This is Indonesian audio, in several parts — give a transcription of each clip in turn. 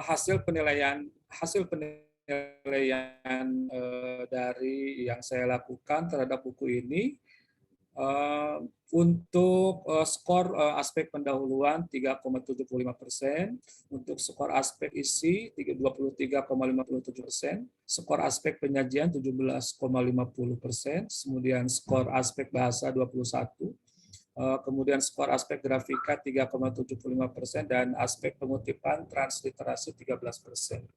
Hasil penilaian dari yang saya lakukan terhadap buku ini, untuk skor aspek pendahuluan 3,75%, untuk skor aspek isi 23,57%, skor aspek penyajian 17,50%, kemudian skor aspek bahasa 21%, kemudian skor aspek grafika 3,75%, dan aspek pengutipan transliterasi 13%.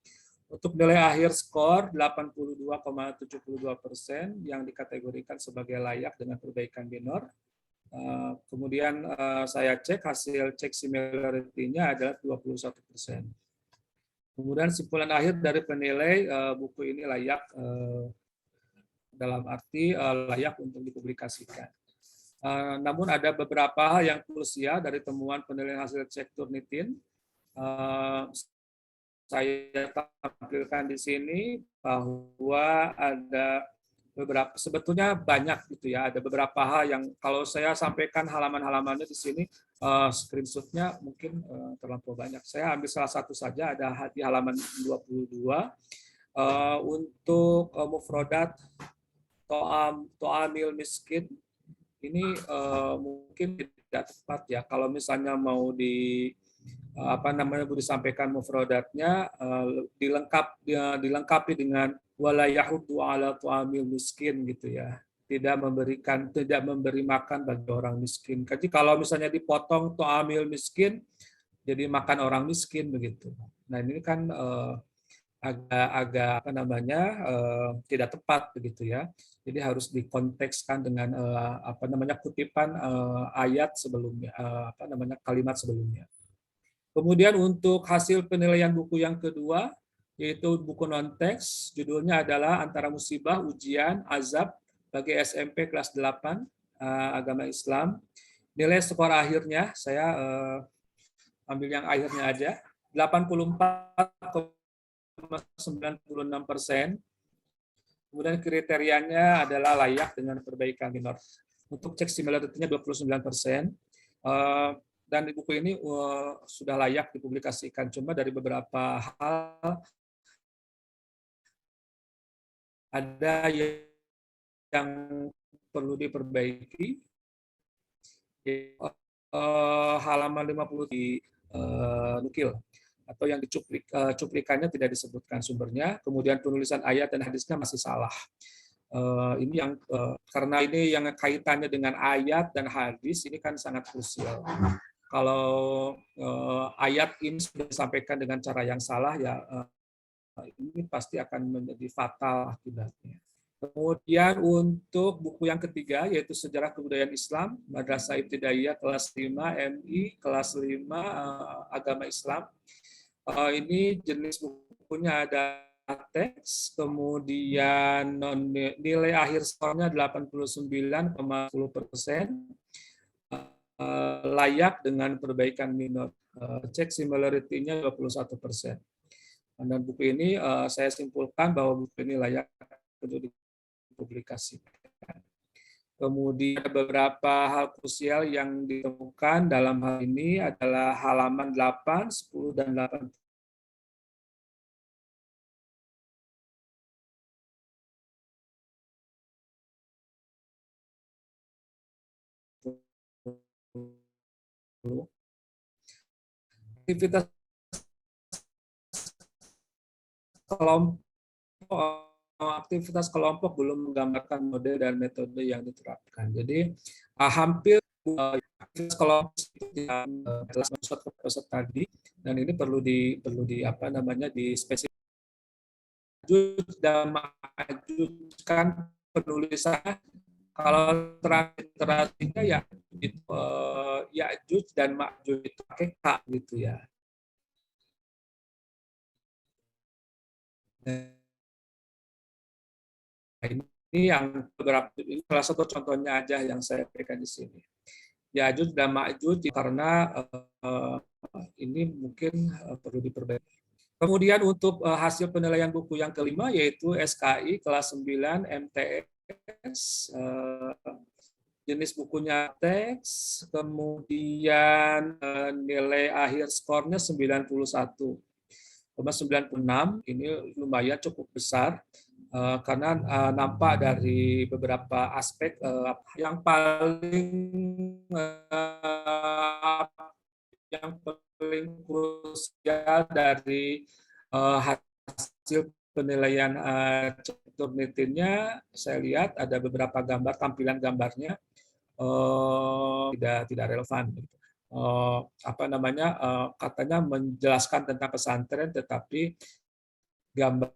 Untuk nilai akhir skor 82,72% yang dikategorikan sebagai layak dengan perbaikan minor. Kemudian saya cek hasil cek similarity-nya adalah 21%. Kemudian simpulan akhir dari penilai buku ini layak, dalam arti layak untuk dipublikasikan. Namun ada beberapa hal yang krusial dari temuan penilaian hasil cek Turnitin. Saya tampilkan di sini bahwa ada beberapa, sebetulnya banyak gitu ya, ada beberapa hal yang kalau saya sampaikan halaman-halamannya di sini, screenshot-nya mungkin terlampau banyak. Saya ambil salah satu saja, ada di halaman 22, untuk mufrodat to'amil miskin. Ini mungkin tidak tepat ya kalau misalnya mau disampaikan mufradatnya, dilengkapi dengan wala yahudu ala tu'amil miskin gitu ya, tidak memberi makan bagi orang miskin. Jadi kalau misalnya dipotong tu'amil miskin jadi makan orang miskin begitu. Nah ini kan agak tidak tepat begitu ya. Jadi harus dikontekskan dengan kutipan ayat sebelumnya, kalimat sebelumnya. Kemudian untuk hasil penilaian buku yang kedua, yaitu buku non-teks, judulnya adalah Antara Musibah, Ujian, Azab bagi SMP kelas 8 Agama Islam. Nilai skor akhirnya, saya ambil yang akhirnya aja, 84,96%. Kemudian kriterianya adalah layak dengan perbaikan minor. Untuk cek similarity-nya 29%. Dan di buku ini sudah layak dipublikasikan. Cuma dari beberapa hal ada yang perlu diperbaiki. Halaman 50 di nukil atau yang cuplikannya tidak disebutkan sumbernya, kemudian penulisan ayat dan hadisnya masih salah. Ini yang karena ini yang kaitannya dengan ayat dan hadis ini kan sangat krusial. Kalau ayat ini sudah disampaikan dengan cara yang salah ya, ini pasti akan menjadi fatal akibatnya. Kemudian untuk buku yang ketiga yaitu Sejarah Kebudayaan Islam, Madrasah Ibtidaiyah kelas 5 MI kelas 5 Agama Islam. Ini jenis bukunya ada teks, kemudian nilai akhir skornya 89,10%, layak dengan perbaikan minor. Cek similarity-nya 21%. Dan buku ini saya simpulkan bahwa buku ini layak untuk dipublikasikan. Kemudian beberapa hal krusial yang ditemukan dalam hal ini adalah halaman 8, 10, dan 8. Aktivitas kelompok belum menggambarkan mode dan metode yang diterapkan. Jadi hampir aktivitas kelompok yang telah masuk tadi, dan ini perlu dispesifikasi dan mengajukan penulisannya. Kalau transliterasinya ya Ya'juj dan Ma'juj itu pakai K gitu ya. Ini yang beberapa, ini salah satu contohnya aja yang saya berikan di sini. Ya'juj dan Ma'juj karena ini mungkin perlu diperbaiki. Kemudian untuk hasil penilaian buku yang kelima yaitu SKI kelas 9 MTS, jenis bukunya teks, kemudian nilai akhir skornya 91. 0,96, ini lumayan cukup besar karena nampak dari beberapa aspek yang paling krusial dari hasil penilaian Turnitinnya, saya lihat ada beberapa gambar, tampilan gambarnya tidak relevan. Katanya menjelaskan tentang pesantren, tetapi gambar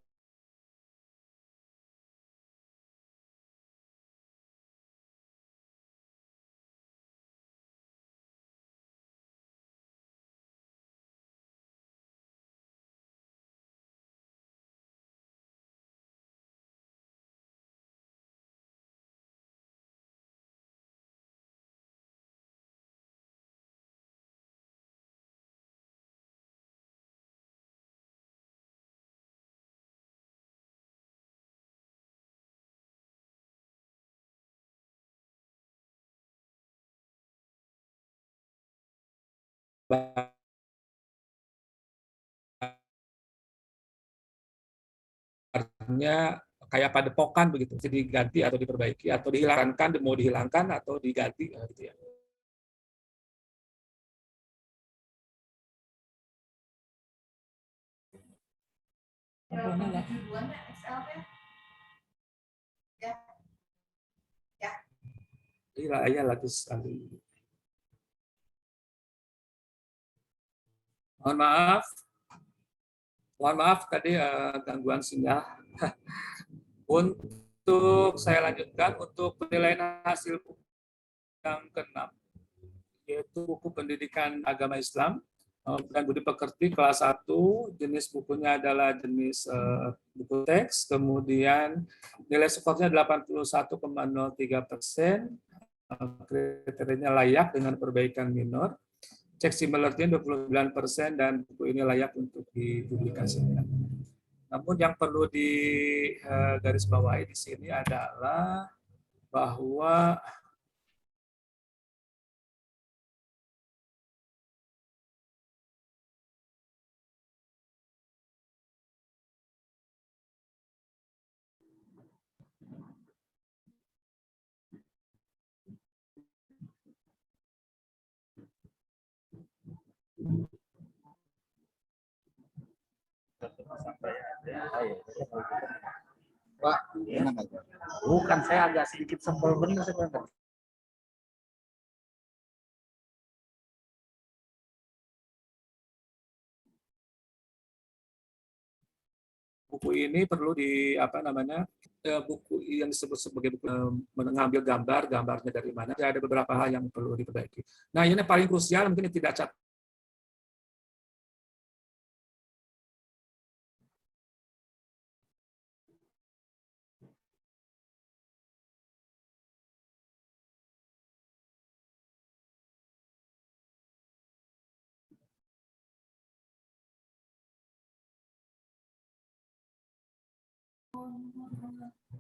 gambarnya kayak padepokan begitu, jadi diganti atau diperbaiki atau dihilangkan, mau dihilangkan atau diganti gitu ya. Iya lagi sekali. Mohon maaf tadi gangguan sinyal. Untuk saya lanjutkan untuk penilaian hasil buku yang ke-6, yaitu buku pendidikan agama Islam dan budi pekerti kelas 1, jenis bukunya adalah jenis buku teks, kemudian nilai skornya 81,03%, kriterianya layak dengan perbaikan minor, cek similarity 29%, dan buku ini layak untuk dipublikasikan. Namun yang perlu digarisbawahi di sini adalah bahwa Pak, tenang aja. Bukan, saya agak sedikit sebel bener sebenarnya. buku ini perlu buku yang disebut sebagai buku mengambil gambarnya dari mana. Ada beberapa hal yang perlu diperbaiki. Nah, ini paling krusial, mungkin tidak cat.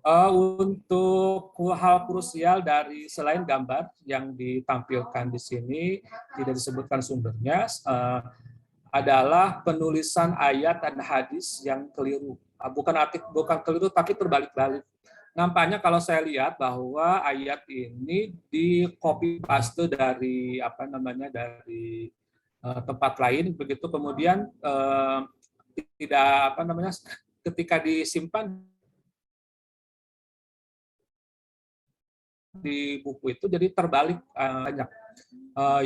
Untuk hal krusial dari selain gambar yang ditampilkan di sini tidak disebutkan sumbernya, adalah penulisan ayat dan hadis yang keliru. Bukan keliru tapi terbalik-balik. Nampaknya kalau saya lihat bahwa ayat ini di copy paste dari dari tempat lain begitu, kemudian tidak ketika disimpan di buku itu jadi terbalik, banyak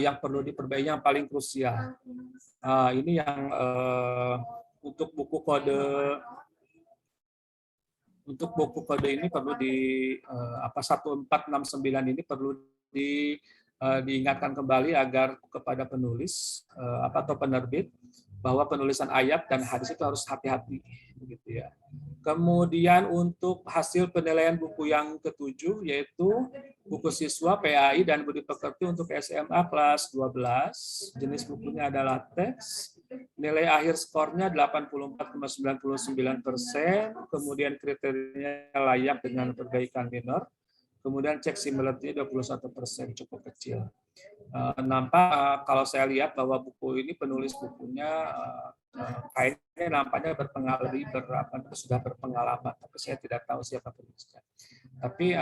yang perlu diperbaiki, yang paling krusial. Ini yang untuk buku kode ini perlu 1469 ini perlu diingatkan kembali agar kepada penulis atau penerbit bahwa penulisan ayat dan hadis itu harus hati-hati begitu ya. Kemudian untuk hasil penilaian buku yang ke-7, yaitu buku siswa PAI dan budi pekerti untuk SMA kelas 12, jenis bukunya adalah teks, nilai akhir skornya 84,99%, kemudian kriterianya layak dengan perbaikan minor, kemudian cek similarity 21%, cukup kecil. Nampak kalau saya lihat bahwa buku ini penulis bukunya kayaknya nampaknya sudah berpengalaman, tapi saya tidak tahu siapa penulisnya. Tapi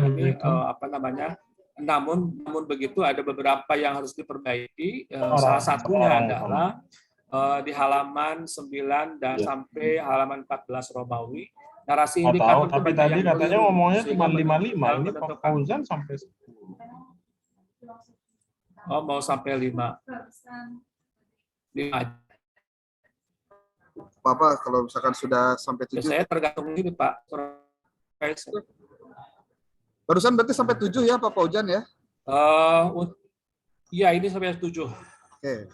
ini apa namanya? Namun begitu ada beberapa yang harus diperbaiki. Salah satunya adalah di halaman 9 dan sampai halaman 14 Romawi. Narasi indikator itu tapi banyak tadi yang katanya keliru, ngomongnya sehingga cuma 55, ini Pak menentukan. Fauzan sampai 10. Oh, mau sampai 5. 5. Bapak kalau misalkan sudah sampai 7. Saya tergantung ini Pak. Barusan berarti sampai 7 ya Pak Fauzan ya? Iya, ini sampai 7. Oke.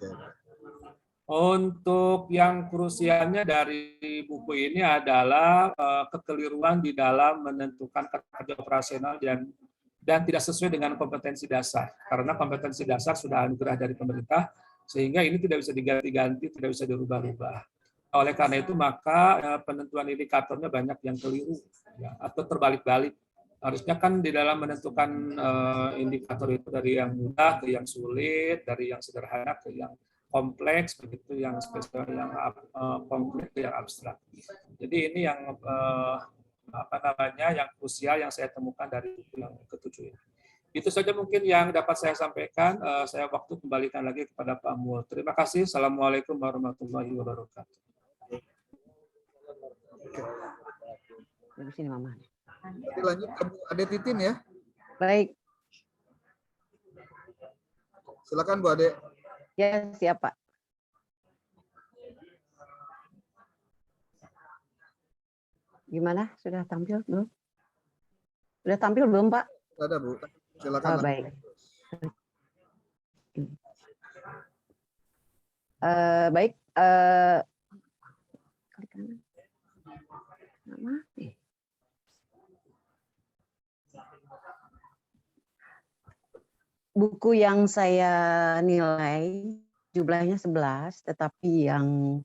Untuk yang krusialnya dari buku ini adalah kekeliruan di dalam menentukan kata kerja operasional dan tidak sesuai dengan kompetensi dasar. Karena kompetensi dasar sudah anugerah dari pemerintah, sehingga ini tidak bisa diganti-ganti, tidak bisa dirubah-rubah. Oleh karena itu, maka penentuan indikatornya banyak yang keliru ya, atau terbalik-balik. Harusnya kan di dalam menentukan indikator itu dari yang mudah ke yang sulit, dari yang sederhana ke yang kompleks, begitu, yang spesial, yang kompleks, yang abstrak. Jadi ini yang yang krusial yang saya temukan dari buku yang ke-7 ini. Itu saja mungkin yang dapat saya sampaikan. Saya waktu kembalikan lagi kepada Pak Mul. Terima kasih. Assalamualaikum warahmatullahi wabarakatuh. Di sini Mama. Nanti lanjut ke Bu Ade Titin ya. Baik. Silakan Bu Ade. Ya, siapa? Gimana? Sudah tampil belum? Sudah tampil belum, Pak? Ada Bu. Silakan. Oh, baik. Baik. Klik kanan. Buku yang saya nilai jumlahnya 11, tetapi yang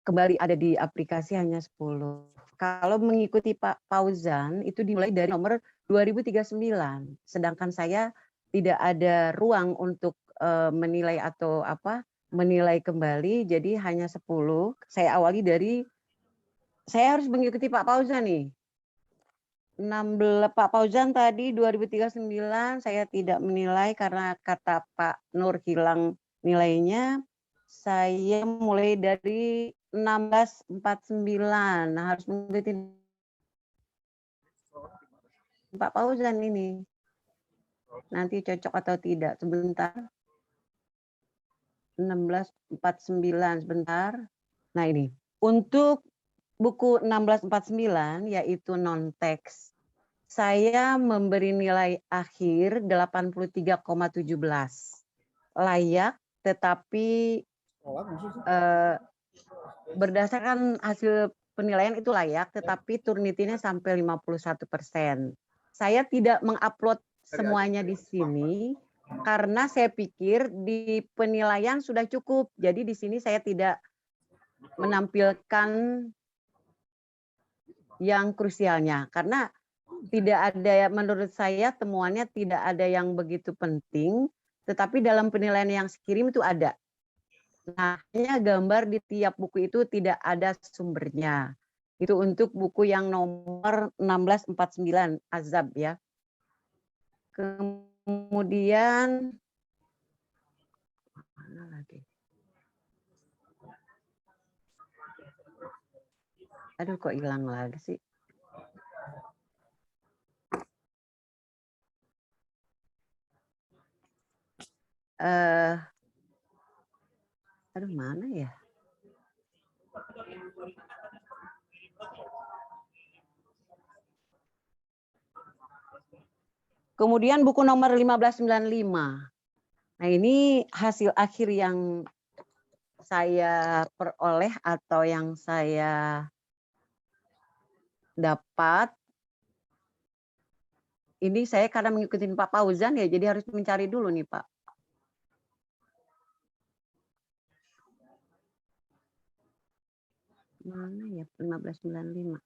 kembali ada di aplikasi hanya 10. Kalau mengikuti Pak Fauzan itu dimulai dari nomor 2039, sedangkan saya tidak ada ruang untuk menilai atau menilai kembali, jadi hanya 10. Saya awali dari, saya harus mengikuti Pak Fauzan nih. 16 Pak Fauzan tadi 2039 saya tidak menilai karena kata Pak Nur hilang nilainya. Saya mulai dari 1649. Nah, harus mengikuti Pak Fauzan ini. Nanti cocok atau tidak. Sebentar. 1649 sebentar. Nah, ini. Untuk buku 1649 yaitu non-teks, saya memberi nilai akhir 83,17. Layak, tetapi berdasarkan hasil penilaian itu layak, tetapi Turnitinnya sampai 51%. Saya tidak mengupload semuanya di sini karena saya pikir di penilaian sudah cukup. Jadi di sini saya tidak menampilkan yang krusialnya karena tidak ada, menurut saya temuannya tidak ada yang begitu penting, tetapi dalam penilaian yang kirim itu ada. Nah, hanya gambar di tiap buku itu tidak ada sumbernya. Itu untuk buku yang nomor 1649 Azab ya. Kemudian mana lagi? Aduh, kok hilang lagi sih? Aduh, mana ya? Kemudian buku nomor 1595. Nah, ini hasil akhir yang saya peroleh atau yang saya dapat. Ini saya karena mengikuti Pak Fauzan ya, jadi harus mencari dulu nih Pak. Mana ya 1595?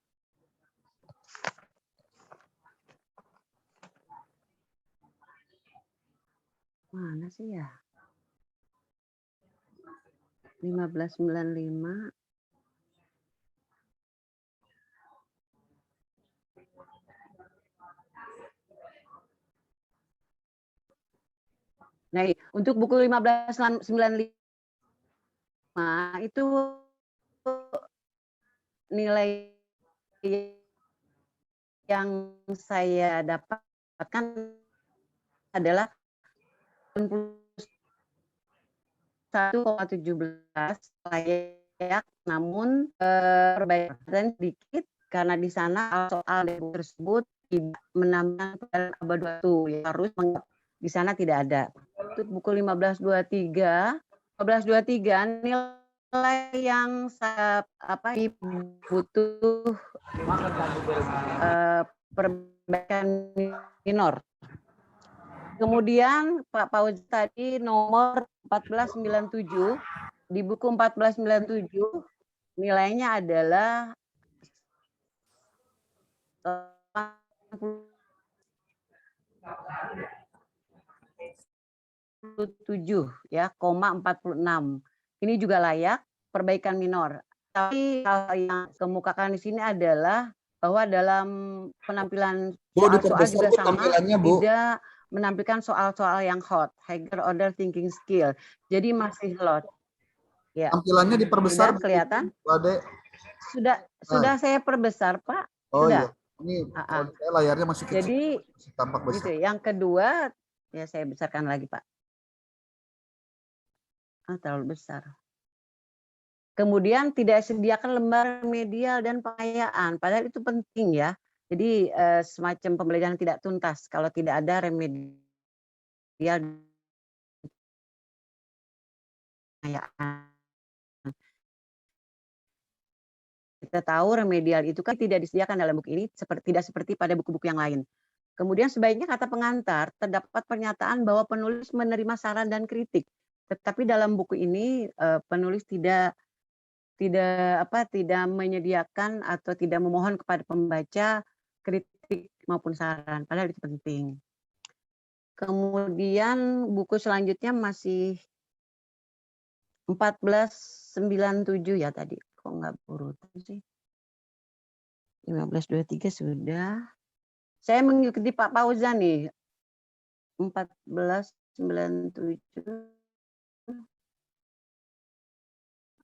Mana sih ya? 1595. Nah, untuk buku 1595 itu nilai yang saya dapatkan adalah 1,17 layak, namun perbaikan sedikit karena di sana soal tersebut tidak menambah abad waktu, ya, harus di sana tidak ada. Untuk buku 1523 nilai yang saya butuh perbaikan minor. Kemudian Pak Pauz tadi nomor 1497, di buku 1497 nilainya adalah 7 ya, 46. Ini juga layak perbaikan minor. Tapi hal yang kemukakan di sini adalah bahwa dalam penampilan soal-soal juga sama, tidak menampilkan soal-soal yang hot, higher order thinking skill. Jadi masih lot. Ya. Tampilannya diperbesar. Sudah kelihatan? Bu Ade. Sudah saya perbesar, Pak. Oh sudah. Iya. Ini saya layarnya masih kecil. Jadi masih tampak besar. gitu. Yang kedua, ya saya besarkan lagi, Pak. Terlalu besar. Kemudian tidak sediakan lembar remedial dan pengayaan, padahal itu penting ya. Jadi semacam pembelajaran tidak tuntas kalau tidak ada remedial dan pengayaan. Kita tahu remedial itu kan tidak disediakan dalam buku ini, tidak seperti pada buku-buku yang lain. Kemudian sebaiknya kata pengantar terdapat pernyataan bahwa penulis menerima saran dan kritik. Tetapi dalam buku ini penulis tidak menyediakan atau tidak memohon kepada pembaca kritik maupun saran, padahal itu penting. Kemudian buku selanjutnya masih 1497 ya tadi. Kok nggak berurutan sih? 1523 sudah. Saya mengikuti Pak Pauzan nih. 1497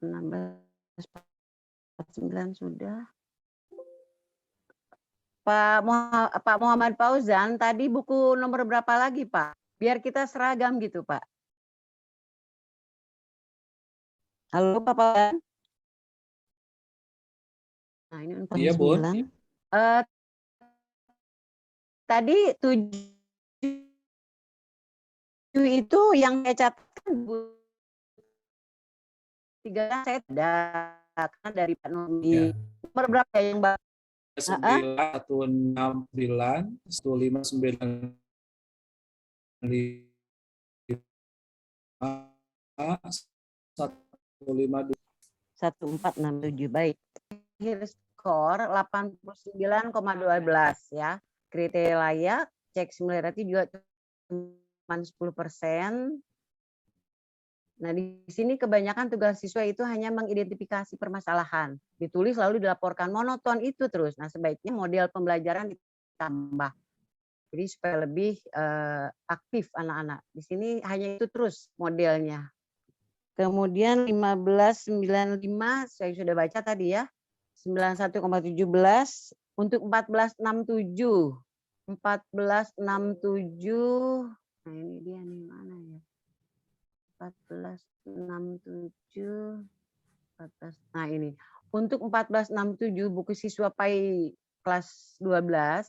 1649 sudah. Pak Muhammad Pauzan, tadi buku nomor berapa lagi, Pak? Biar kita seragam gitu, Pak. Halo, Pak Pauzan. Nah, ini 49. Iya, Bu. Tadi 7 itu yang saya catatkan, Bu. 3 saya ada dari Pak Nurmi. Nomor berapa yang Mbak? 169, 1595, 1467, baik. Akhir skor 89,12 ya. Kriteria layak, cek similarity juga cuma 10%. Nah, di sini kebanyakan tugas siswa itu hanya mengidentifikasi permasalahan. Ditulis lalu dilaporkan, monoton itu terus. Nah, sebaiknya model pembelajaran ditambah. Jadi supaya lebih aktif anak-anak. Di sini hanya itu terus modelnya. Kemudian 1595 saya sudah baca tadi ya. 91,17 untuk 1467. 1467. Nah, ini dia nih mana ya? 1467. 14. Nah, ini. Untuk 1467 buku siswa PAI kelas 12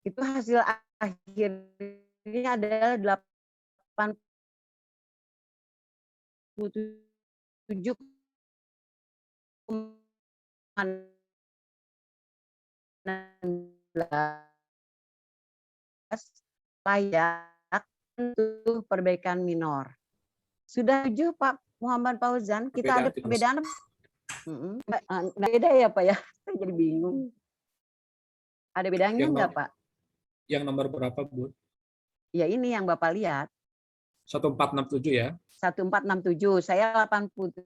itu hasil akhirnya adalah 87,16 layak untuk perbaikan minor. Sudah setuju Pak Muhammad Pauzan? Kita ada perbedaan? Beda ya Pak ya? Saya jadi bingung. Ada bedanya enggak Pak? Yang nomor berapa, Bu? Ya ini yang Bapak lihat. 1467 ya. 1467. Saya 87,16.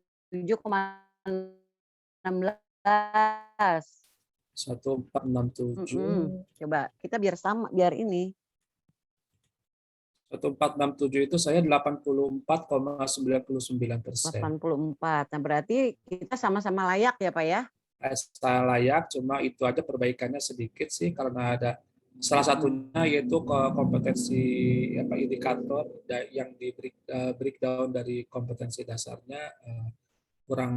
1467. Coba kita biar sama, biar ini. 1467 itu saya 84,99%. 84. Nah, berarti kita sama-sama layak ya, Pak ya? Saya layak, cuma itu aja perbaikannya sedikit sih karena ada salah satunya yaitu kompetensi indikator yang di breakdown dari kompetensi dasarnya kurang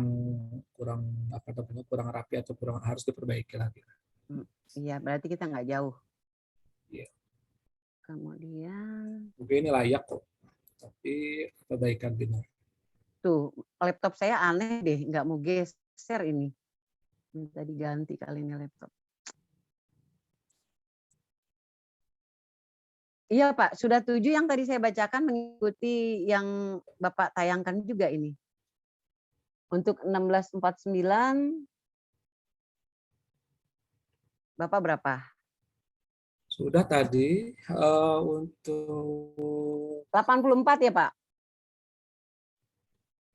kurang rapi atau kurang harus diperbaiki lagi. Iya, berarti kita nggak jauh. Iya. Kemudian mungkin ini layak kok, tapi perbaikan benar. tuh laptop saya aneh deh, nggak mau geser ini. Minta diganti kali ini laptop. Iya Pak, sudah 7 yang tadi saya bacakan mengikuti yang Bapak tayangkan juga ini. Untuk 1649 Bapak berapa? Sudah tadi untuk 84 ya Pak?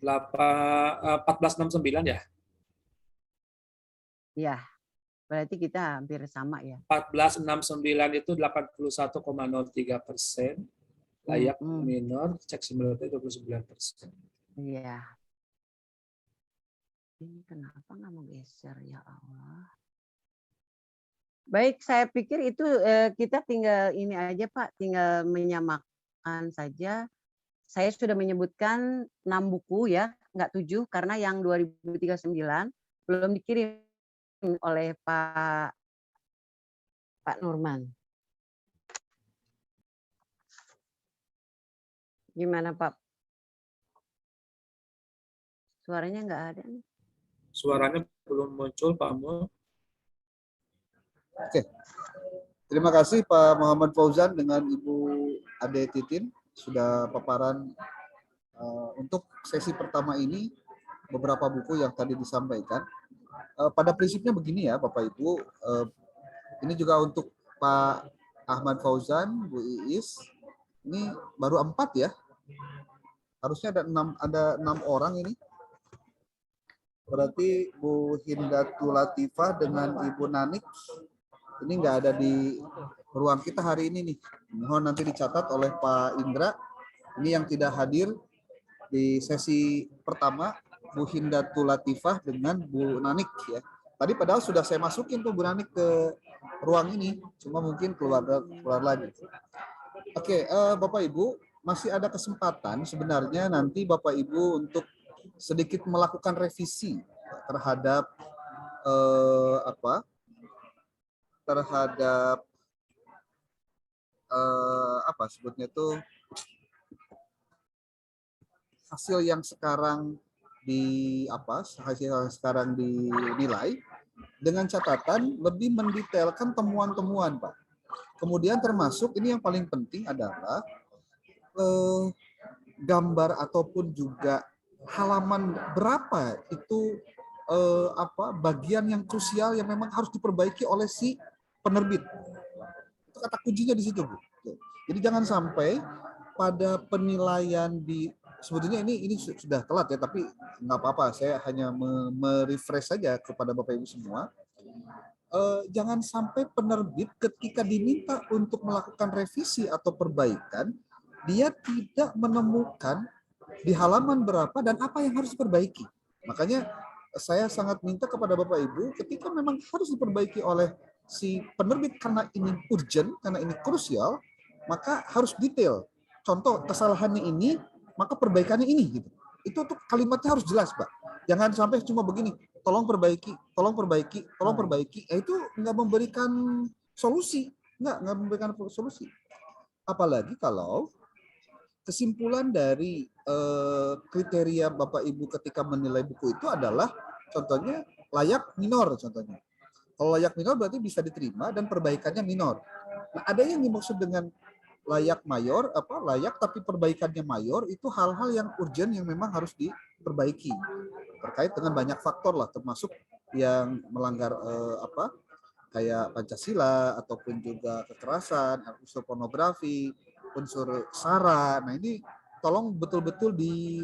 1469 ya? Iya, berarti kita hampir sama ya. 1469 itu 81,03%, layak minor, cek simulator 29%. Iya. Ini kenapa nggak mau geser ya Allah? Baik, saya pikir itu kita tinggal ini aja Pak, tinggal menyamakan saja. Saya sudah menyebutkan 6 buku ya, nggak 7 karena yang 2039 belum dikirim oleh Pak Nurman. Gimana Pak? Suaranya nggak ada nih. Suaranya belum muncul Pak Mo. Oke. Terima kasih Pak Muhammad Fauzan dengan Ibu Ade Titin sudah paparan untuk sesi pertama ini beberapa buku yang tadi disampaikan. Pada prinsipnya begini ya Bapak Ibu, ini juga untuk Pak Ahmad Fauzan, Bu Iis, ini baru 4 ya. Harusnya ada 6 orang ini. Berarti Bu Hindatul Latifah dengan Ibu Nanik ini nggak ada di ruang kita hari ini nih. Mohon nanti dicatat oleh Pak Indra. Ini yang tidak hadir di sesi pertama, Bu Hindatul Latifah dengan Bu Nanik ya. Tadi padahal sudah saya masukin tuh Bu Nanik ke ruang ini, cuma mungkin keluar lagi. Oke, Bapak Ibu, masih ada kesempatan sebenarnya nanti Bapak Ibu untuk sedikit melakukan revisi terhadap apa sebutnya itu hasil yang sekarang dinilai dengan catatan lebih mendetailkan temuan-temuan Pak. Kemudian termasuk ini yang paling penting adalah gambar ataupun juga halaman berapa itu bagian yang krusial yang memang harus diperbaiki oleh si penerbit. Itu kata kuncinya di situ, Bu. Jadi jangan sampai pada penilaian sebetulnya ini sudah telat ya, tapi nggak apa-apa. Saya hanya merefresh saja kepada Bapak Ibu semua. Jangan sampai penerbit ketika diminta untuk melakukan revisi atau perbaikan, dia tidak menemukan di halaman berapa dan apa yang harus diperbaiki. Makanya saya sangat minta kepada Bapak Ibu ketika memang harus diperbaiki oleh si penerbit karena ini urgent, karena ini krusial, maka harus detail. Contoh kesalahannya ini, maka perbaikannya ini gitu. Itu tuh kalimatnya harus jelas, Pak. Jangan sampai cuma begini, tolong perbaiki, tolong perbaiki, tolong perbaiki. Itu nggak memberikan solusi, nggak memberikan solusi. Apalagi kalau kesimpulan dari kriteria Bapak Ibu ketika menilai buku itu adalah contohnya layak minor contohnya. Kalau layak minor berarti bisa diterima dan perbaikannya minor. Nah, ada yang dimaksud dengan layak mayor, layak tapi perbaikannya mayor, itu hal-hal yang urgent yang memang harus diperbaiki. Terkait dengan banyak faktor lah, termasuk yang melanggar kayak Pancasila ataupun juga kekerasan, unsur pornografi, unsur SARA. Nah ini tolong betul-betul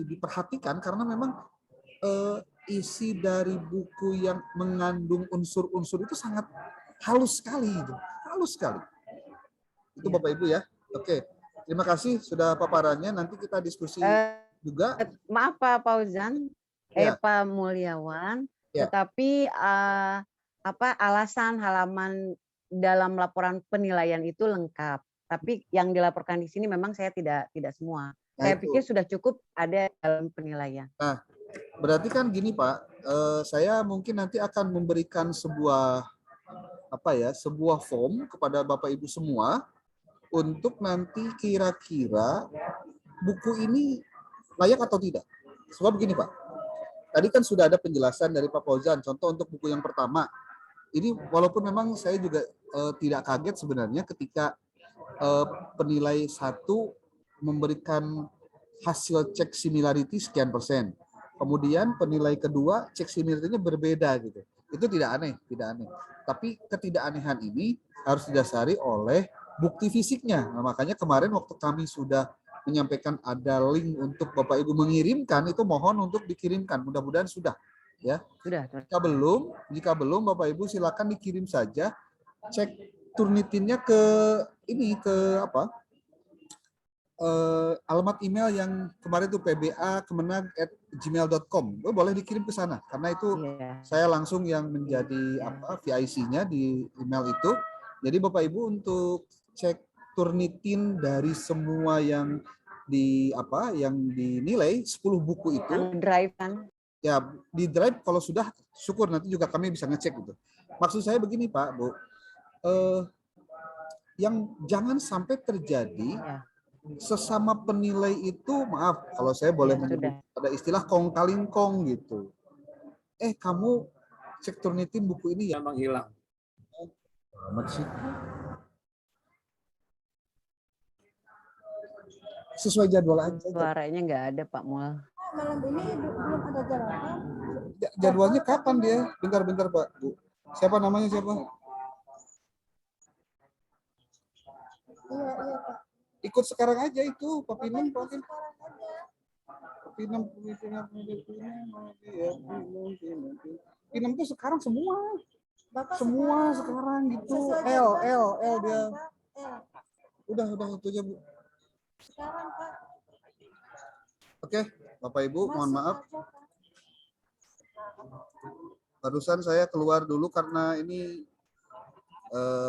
diperhatikan karena memang isi dari buku yang mengandung unsur-unsur itu sangat halus sekali, gitu. Halus sekali. Itu Ya. Bapak Ibu ya. Oke, terima kasih sudah paparannya. Nanti kita diskusi juga. Maaf Pak Fauzan, Ya. Pak Mulyawan, Ya. tetapi alasan halaman dalam laporan penilaian itu lengkap. Tapi yang dilaporkan di sini memang saya tidak semua. Nah, Saya itu. pikir sudah cukup ada dalam penilaian. Nah, berarti kan gini Pak, saya mungkin nanti akan memberikan sebuah form kepada Bapak Ibu semua untuk nanti kira-kira buku ini layak atau tidak. Sebab begini Pak, tadi kan sudah ada penjelasan dari Pak Fauzan, contoh untuk buku yang pertama. Ini walaupun memang saya juga tidak kaget sebenarnya ketika penilai 1 memberikan hasil cek similarity sekian persen. Kemudian penilai kedua cek similarity-nya berbeda gitu. Itu tidak aneh. Tapi ketidakanehan ini harus didasari oleh bukti fisiknya. Nah, makanya kemarin waktu kami sudah menyampaikan ada link untuk Bapak Ibu mengirimkan, itu mohon untuk dikirimkan. Mudah-mudahan sudah ya. Sudah. Jika belum Bapak Ibu silakan dikirim saja cek Turnitinnya ke alamat email yang kemarin itu pba@kemenag@gmail.com. Boleh dikirim ke sana karena itu saya langsung yang menjadi VIC-nya di email itu. Jadi Bapak Ibu untuk cek Turnitin dari semua yang dinilai 10 buku itu. Yang drive kan? Ya, di drive kalau sudah syukur nanti juga kami bisa ngecek gitu. Maksud saya begini Pak, Bu. Yang jangan sampai terjadi sesama penilai itu, maaf kalau saya boleh menyebut ada istilah kong kaling kong gitu. Kamu cek Turnitin buku ini ya menghilang. Amat sih. Sesuai jadwal aja. Suaranya nggak ada Pak Mul. Malam ini belum ada jadwal. Jadwalnya kapan dia? Bentar Pak, Bu. Siapa namanya siapa? Iya Pak. Ikut sekarang aja itu Pak Pinem. Pinem itu sekarang semua. Sekarang gitu. L dia. Udah itu aja Bu. Sekarang Pak. Oke, Bapak Ibu, mohon maaf. Barusan saya keluar dulu karena ini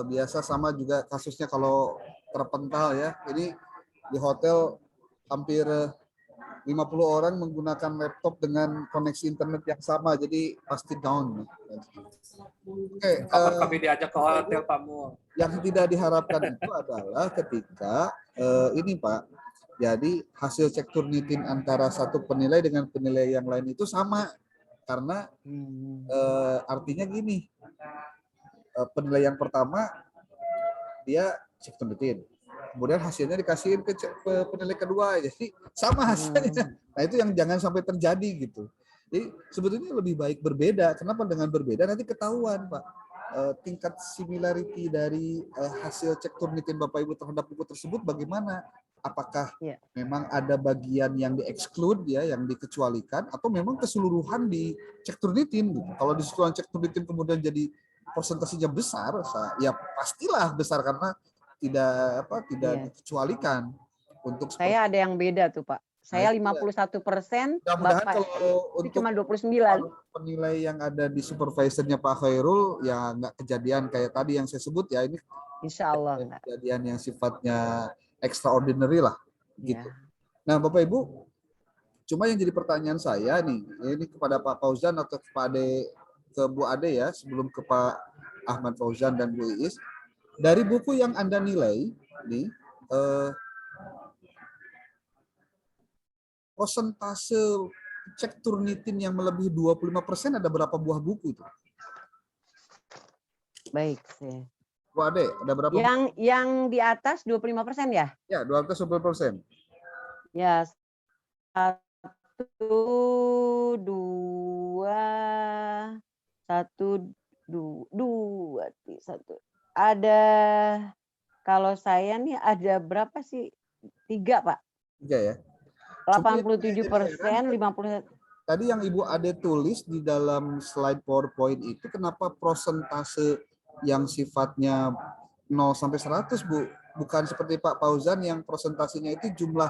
biasa sama juga kasusnya kalau terpental ya. Ini di hotel hampir 50 orang menggunakan laptop dengan koneksi internet yang sama, jadi pasti down. Oke, Kapan kami diajak ke hotel Pak Mul? Yang tidak diharapkan itu adalah ketika ini Pak, jadi hasil cek Turnitin antara satu penilai dengan penilai yang lain itu sama. Karena artinya gini, penilai yang pertama dia cek Turnitin, kemudian hasilnya dikasihin ke penilai kedua, jadi sama hasilnya. Nah itu yang jangan sampai terjadi gitu. Jadi sebetulnya lebih baik berbeda. Kenapa dengan berbeda? Nanti ketahuan Pak tingkat similarity dari hasil cek Turnitin Bapak Ibu terhadap buku tersebut bagaimana? Apakah memang ada bagian yang di-exclude ya, yang dikecualikan, atau memang keseluruhan di cek Turnitin gitu. Kalau di keseluruhan cek Turnitin kemudian jadi persentasenya besar, ya pastilah besar karena tidak dikecualikan. Untuk saya ada yang beda tuh Pak. Saya 51%, Bapak kalau itu cuma 29. Penilai yang ada di supervisornya Pak Khairul ya nggak kejadian kayak tadi yang saya sebut ya, ini Insya Allah kejadian yang sifatnya extraordinary lah gitu. Nah Bapak Ibu, cuma yang jadi pertanyaan saya nih, ini kepada Pak Fauzan atau ke Bu Ade ya, sebelum ke Pak Ahmad Fauzan dan Bu Iis, dari buku yang Anda nilai nih, persentase cek Turnitin yang melebihi 25% ada berapa buah buku itu? Baik. Bu Ade, ada berapa? Yang di atas 25% ya? Ya, 20% Ya, 1, 2, 1. Ada, kalau saya nih ada berapa sih? tiga Pak. 3 ya. Cuma yang 87%, 50. tadi yang Ibu Ade tulis di dalam slide PowerPoint itu kenapa prosentase yang sifatnya 0 sampai 100, Bu? Bukan seperti Pak Fauzan yang prosentasenya itu jumlah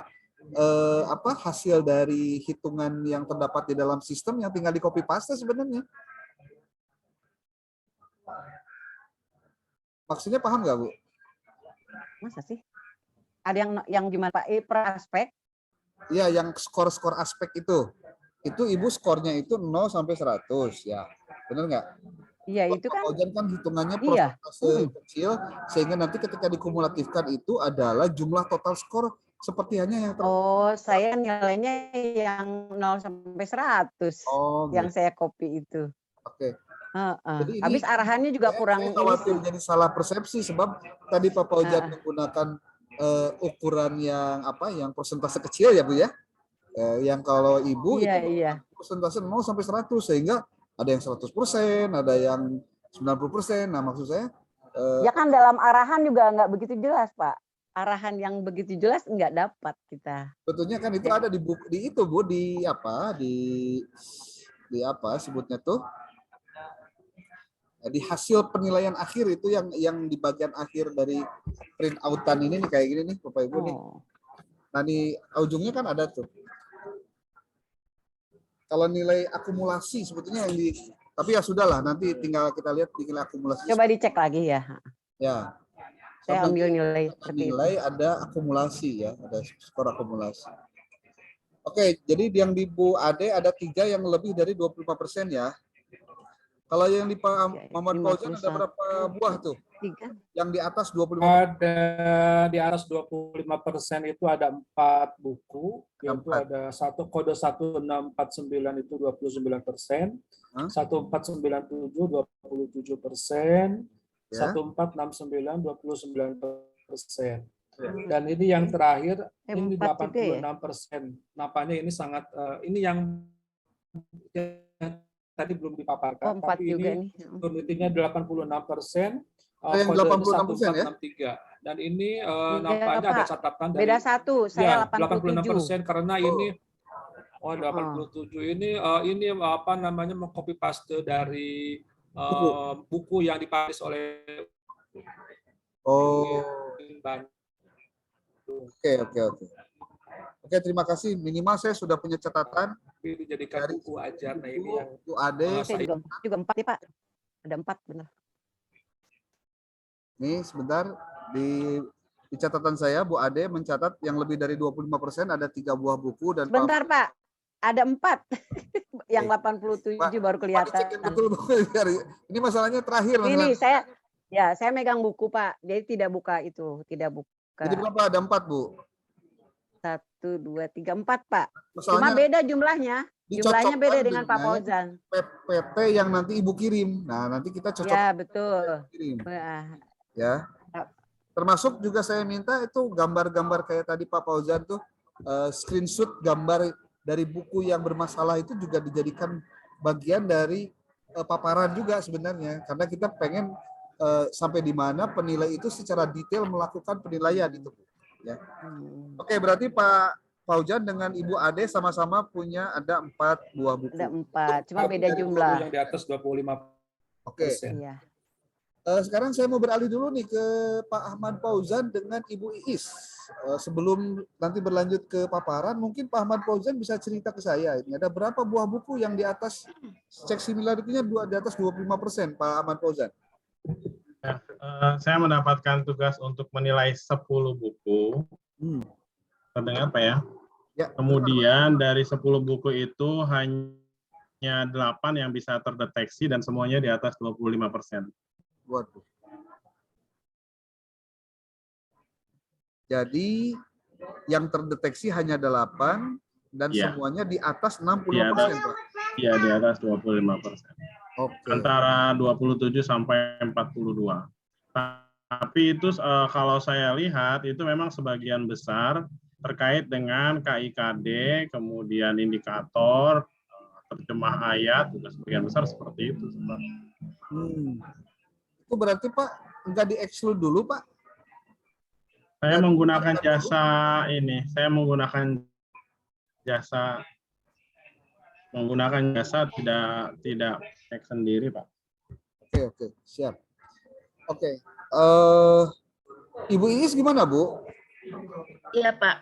hasil dari hitungan yang terdapat di dalam sistem yang tinggal di copy paste sebenarnya. Maksudnya paham nggak, Bu? Masa sih? Ada yang gimana Pak? Per aspek? Iya, yang skor-skor aspek itu. Itu Ibu skornya itu 0 sampai 100 ya. Benar nggak? Iya, Kalau itu Pak kan. Fauzan kan hitungannya Iya. prosentase kecil sehingga nanti ketika dikumulatifkan itu adalah jumlah total skor seperti hanya yang Oh, saya nilainya yang 0 sampai 100. Oh, Yang gitu. saya copy itu. Oke. Heeh. Jadi ini Habis arahannya juga kurang saya ini khawatir sih. jadi salah persepsi sebab tadi Pak Fauzan Heeh. menggunakan ukuran yang yang persentase kecil ya, Bu ya. Yang kalau Ibu Iya, itu iya. persentase 0 sampai 100 sehingga ada yang 100%, ada yang 90%. Nah, maksud saya Ya kan dalam arahan juga nggak begitu jelas, Pak. Arahan yang begitu jelas nggak dapat kita. sebetulnya kan itu ada di buku di itu, Bu, di apa sebutnya tuh? Di hasil penilaian akhir itu yang di bagian akhir dari print outan ini nih kayak gini nih, Bapak Ibu nih. Oh. Nah, di ujungnya kan ada tuh. Kalau nilai akumulasi sebetulnya tapi ya sudahlah, nanti tinggal kita lihat nilai akumulasi. Coba dicek lagi ya. Ya. Saya Sampai ambil nilai seperti itu. nilai ada akumulasi ya, ada skor akumulasi. Oke, jadi yang di Bu Ade ada 3 yang lebih dari 25% ya. Kalau yang di Pak Muhammad Fauzan ada berapa buah tuh? 3. Yang di atas 25%. Ada di atas 25% itu ada 4 buku, yaitu ada kode 1649 itu 29%, 1497 27%, 1469 29%. Dan ini yang terakhir ini 86%. Nampaknya ini sangat ini yang tadi belum dipaparkan, tapi ini penelitinya 86%. Yang 86% ya? Dan ini nampaknya ada catatan dari beda 1, saya 86% karena ini 87 ini apa namanya mengcopy paste dari buku yang dipublish oleh Oke, terima kasih. Minimal saya sudah punya catatan. Dijadikan buku ajar. Nah, ini yang Bu Ade. Juga 4 ya, Pak. Ada 4 benar. Nih sebentar di catatan saya Bu Ade mencatat yang lebih dari 25% ada 3 buah buku dan bentar Pak, ada 4 yang 87 Pak, baru kelihatan. Betul. Ini masalahnya terakhir. Ini saya megang buku Pak, jadi tidak buka itu, tidak buka. Jadi berapa? Ada 4 Bu? 1, 2, 3, 4 Pak. Cuma beda jumlahnya. Jumlahnya beda dengan Pak Fauzan. PPT yang nanti Ibu kirim. Nah, nanti kita cocok. Ya, betul. Kirim. Ya. Termasuk juga saya minta itu gambar-gambar kayak tadi Pak Fauzan tuh screenshot gambar dari buku yang bermasalah itu juga dijadikan bagian dari paparan juga sebenarnya karena kita pengen sampai di mana penilai itu secara detail melakukan penilaian itu. Ya. Oke, berarti Pak Fauzan dengan Ibu Ade sama-sama punya ada 4 buah buku. Ada 4, cuma beda jumlah. Yang di atas 25%. Oke. Iya. Sekarang saya mau beralih dulu nih ke Pak Ahmad Fauzan dengan Ibu Iis. Sebelum nanti berlanjut ke paparan, mungkin Pak Ahmad Fauzan bisa cerita ke saya. Ini ada berapa buah buku yang di atas cek similarity-nya di atas 25%, Pak Ahmad Fauzan? Ya, saya mendapatkan tugas untuk menilai 10 buku. Terdengar Pak ya? Ya. Kemudian dari 10 buku itu hanya 8 yang bisa terdeteksi dan semuanya di atas 25%. Waduh. Jadi yang terdeteksi hanya 8 dan semuanya di atas 65%, Pak? Iya, di atas 25%. Oke. Antara 27 sampai 42. Tapi itu kalau saya lihat itu memang sebagian besar terkait dengan KIKD, kemudian indikator, terjemah ayat, juga sebagian besar seperti itu. Itu berarti Pak nggak di-exclude dulu Pak? Saya menggunakan jasa ini. Saya menggunakan jasa tidak cek sendiri, Pak. Oke, siap. Oke. Ibu Iis gimana, Bu? Iya Pak,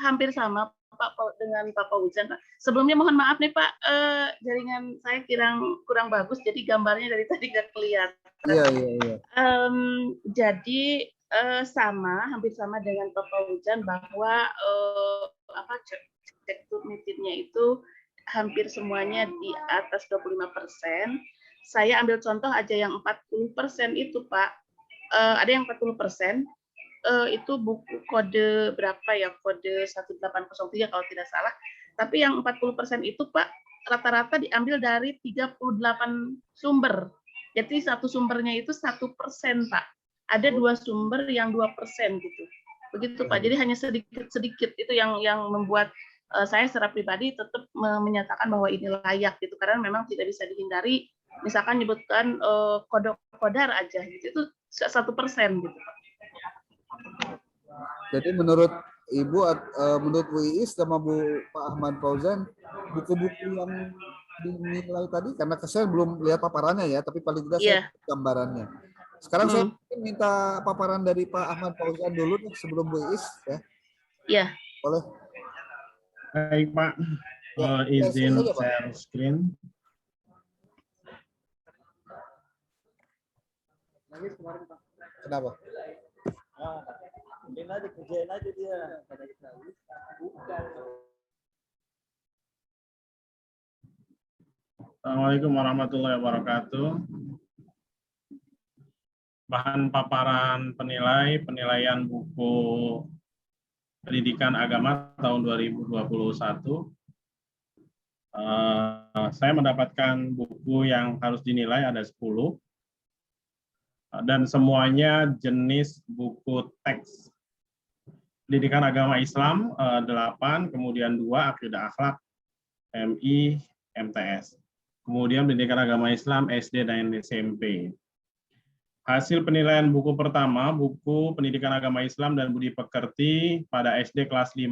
hampir sama Pak dengan Pak Fauzan Pak. Sebelumnya mohon maaf nih Pak, jaringan saya kurang bagus, jadi gambarnya dari tadi nggak kelihatan. Iya. Jadi hampir sama dengan Pak Fauzan bahwa cek turnitinnya itu hampir semuanya di atas 25%. Saya ambil contoh aja yang 40% itu Pak, ada yang 40%. Itu buku kode berapa ya, kode 1803 kalau tidak salah. Tapi yang 40% itu Pak, rata-rata diambil dari 38 sumber. Jadi satu sumbernya itu 1% Pak. Ada 2 sumber yang 2% gitu. Begitu Pak. Jadi hanya sedikit-sedikit itu yang membuat saya secara pribadi tetap menyatakan bahwa ini layak gitu. Karena memang tidak bisa dihindari. Misalkan nyebutkan kodar aja gitu. Itu 1% gitu Pak. Jadi menurut Ibu, menurut Bu Iis sama Pak Ahmad Fauzan, buku-buku yang dinilai tadi, karena saya belum lihat paparannya ya, tapi paling tidak saya lihat gambarannya. Sekarang saya minta paparan dari Pak Ahmad Fauzan dulu nih, sebelum Bu Iis ya. Iya. Boleh. Baik Pak, izin share screen. Kenapa? Mungkin aja kerjain aja dia. Bukan. Assalamualaikum warahmatullahi wabarakatuh. Bahan paparan penilaian buku pendidikan agama tahun 2021. Saya mendapatkan buku yang harus dinilai ada 10. Dan semuanya jenis buku teks. Pendidikan agama Islam 8, kemudian 2 akidah akhlak, MI, MTS. Kemudian pendidikan agama Islam SD dan SMP. Hasil penilaian buku pertama, buku pendidikan agama Islam dan budi pekerti pada SD kelas 5,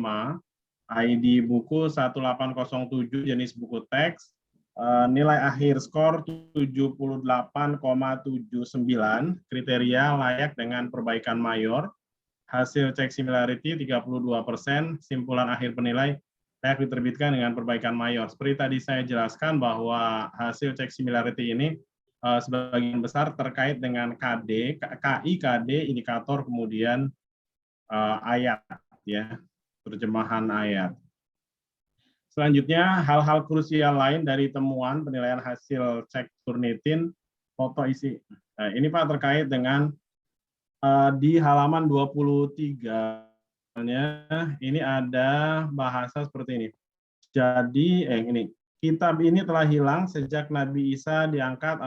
ID buku 1807 jenis buku teks, nilai akhir skor 78,79, kriteria layak dengan perbaikan mayor, hasil cek similarity 32%, simpulan akhir penilai layak diterbitkan dengan perbaikan mayor. Seperti tadi saya jelaskan bahwa hasil cek similarity ini sebagian besar terkait dengan KD, KI, KD, indikator, kemudian ayat, ya, terjemahan ayat. Selanjutnya, hal-hal krusial lain dari temuan penilaian hasil cek Turnitin, foto isi. Nah, ini Pak terkait dengan di halaman 23, ini ada bahasa seperti ini. Jadi, ini kitab ini telah hilang sejak Nabi Isa diangkat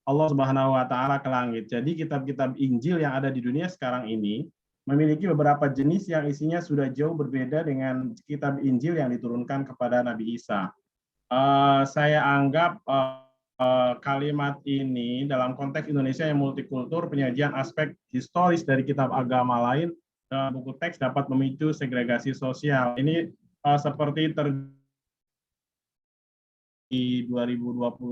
Allah Subhanahu wa Ta'ala ke langit. Jadi kitab-kitab Injil yang ada di dunia sekarang ini memiliki beberapa jenis yang isinya sudah jauh berbeda dengan kitab Injil yang diturunkan kepada Nabi Isa. Saya anggap kalimat ini dalam konteks Indonesia yang multikultur, penyajian aspek historis dari kitab agama lain dalam buku teks dapat memicu segregasi sosial. Ini seperti di 2021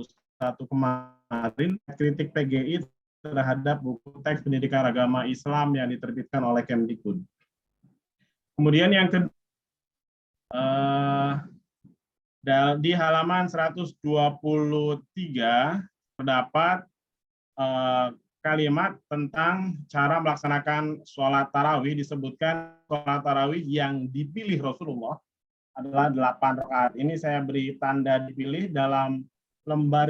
kemarin, kritik PGI terhadap buku teks pendidikan agama Islam yang diterbitkan oleh Kemdikbud. Kemudian yang kedua, di halaman 123 terdapat kalimat tentang cara melaksanakan sholat tarawih. Disebutkan sholat tarawih yang dipilih Rasulullah adalah 8 rakaat. Ini saya beri tanda dipilih dalam lembar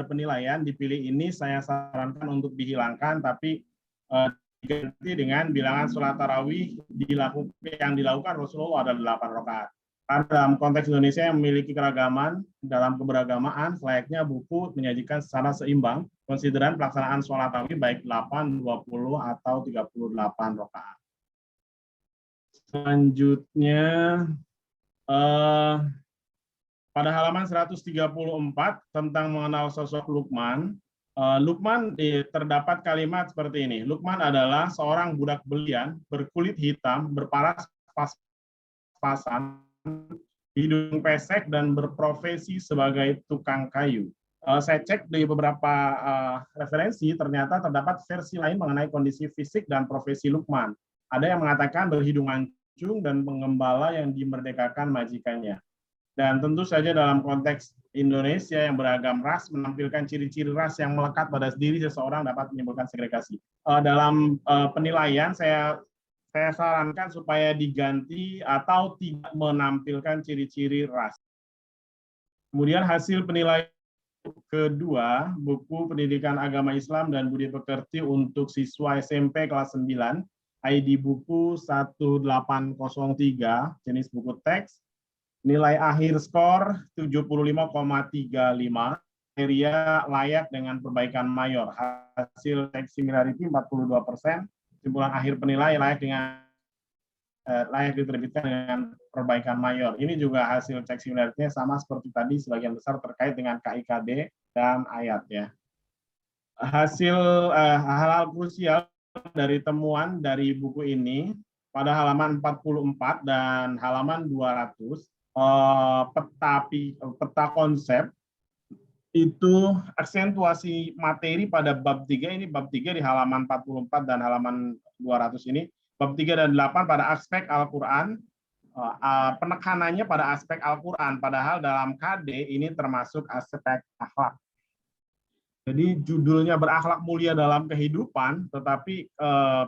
penilaian. Dipilih ini saya sarankan untuk dihilangkan, tapi diganti dengan bilangan sholat tarawih yang dilakukan Rasulullah adalah 8 rakaat. Karena dalam konteks Indonesia yang memiliki keragaman dalam keberagamaan, selayaknya buku menyajikan secara seimbang konsideran pelaksanaan sholat tarawih baik 8, 20, atau 38 rakaat. Selanjutnya, pada halaman 134 tentang mengenal sosok Luqman, Luqman terdapat kalimat seperti ini. Luqman adalah seorang budak belian berkulit hitam, berparas pas-pasan, hidung pesek, dan berprofesi sebagai tukang kayu. Saya cek di beberapa referensi, ternyata terdapat versi lain mengenai kondisi fisik dan profesi Luqman. Ada yang mengatakan berhidung mancung dan penggembala yang dimerdekakan majikannya. Dan tentu saja dalam konteks Indonesia yang beragam ras menampilkan ciri-ciri ras yang melekat pada diri seseorang dapat menimbulkan segregasi. Dalam penilaian saya sarankan supaya diganti atau tidak menampilkan ciri-ciri ras. Kemudian hasil penilaian kedua, buku Pendidikan Agama Islam dan Budi Pekerti untuk siswa SMP kelas 9, ID buku 1803, jenis buku teks, nilai akhir skor 75,35, kriteria layak dengan perbaikan mayor. Hasil teks similarity 42%, kesimpulan akhir penilai layak diterbitkan dengan perbaikan mayor. Ini juga hasil cek similarity sama seperti tadi, sebagian besar terkait dengan KIKD dan ayat ya. Hasil hal-hal krusial dari temuan dari buku ini pada halaman 44 dan halaman 200, peta konsep itu aksentuasi materi pada bab 3, ini bab 3 di halaman 44 dan halaman 200 ini, bab 3 dan 8 pada aspek Al-Quran, penekanannya pada aspek Al-Quran, padahal dalam KD ini termasuk aspek akhlak. Jadi judulnya berakhlak mulia dalam kehidupan, tetapi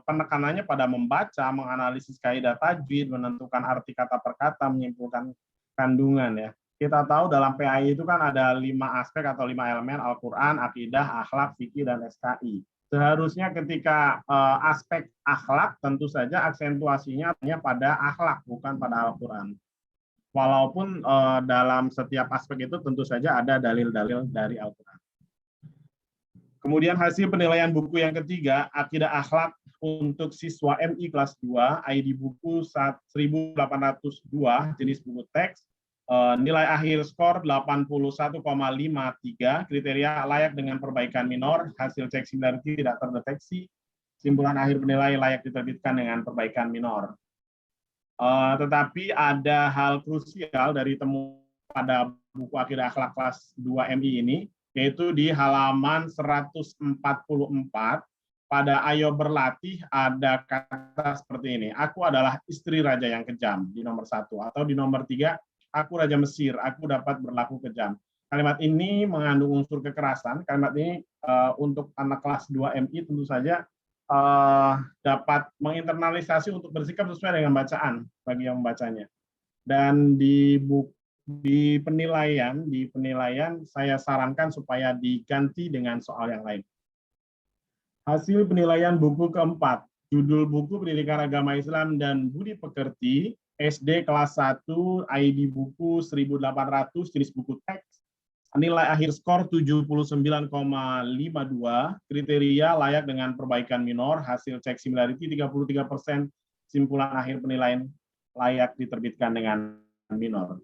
penekanannya pada membaca, menganalisis kaidah tajwid, menentukan arti kata per kata, menyimpulkan kandungan ya. Kita tahu dalam PAI itu kan ada 5 aspek atau 5 elemen, Al-Quran, akidah, akhlak, fikih, dan SKI. Seharusnya ketika aspek akhlak tentu saja aksentuasinya hanya pada akhlak, bukan pada Al-Quran. Walaupun dalam setiap aspek itu tentu saja ada dalil-dalil dari Al-Quran. Kemudian hasil penilaian buku yang ketiga, Akidah Akhlak untuk siswa MI kelas 2, ID buku 1802, jenis buku teks, nilai akhir skor 81,53, kriteria layak dengan perbaikan minor, hasil cek similarity tidak terdeteksi, kesimpulan akhir penilaian layak diterbitkan dengan perbaikan minor. Tetapi ada hal krusial dari temuan pada buku Akidah Akhlak kelas 2 MI ini, yaitu di halaman 144, pada ayo berlatih ada kata seperti ini, aku adalah istri raja yang kejam, di nomor 1, atau di nomor 3, aku raja Mesir, aku dapat berlaku kejam. Kalimat ini mengandung unsur kekerasan. Kalimat ini untuk anak kelas 2 MI tentu saja dapat menginternalisasi untuk bersikap sesuai dengan bacaan bagi yang membacanya. Dan di penilaian saya sarankan supaya diganti dengan soal yang lain. Hasil penilaian buku keempat, judul buku Pendidikan Agama Islam dan Budi Pekerti, SD kelas 1, ID buku 1800, jenis buku teks, nilai akhir skor 79,52, kriteria layak dengan perbaikan minor, hasil cek similarity 33%, kesimpulan akhir penilaian layak diterbitkan dengan minor.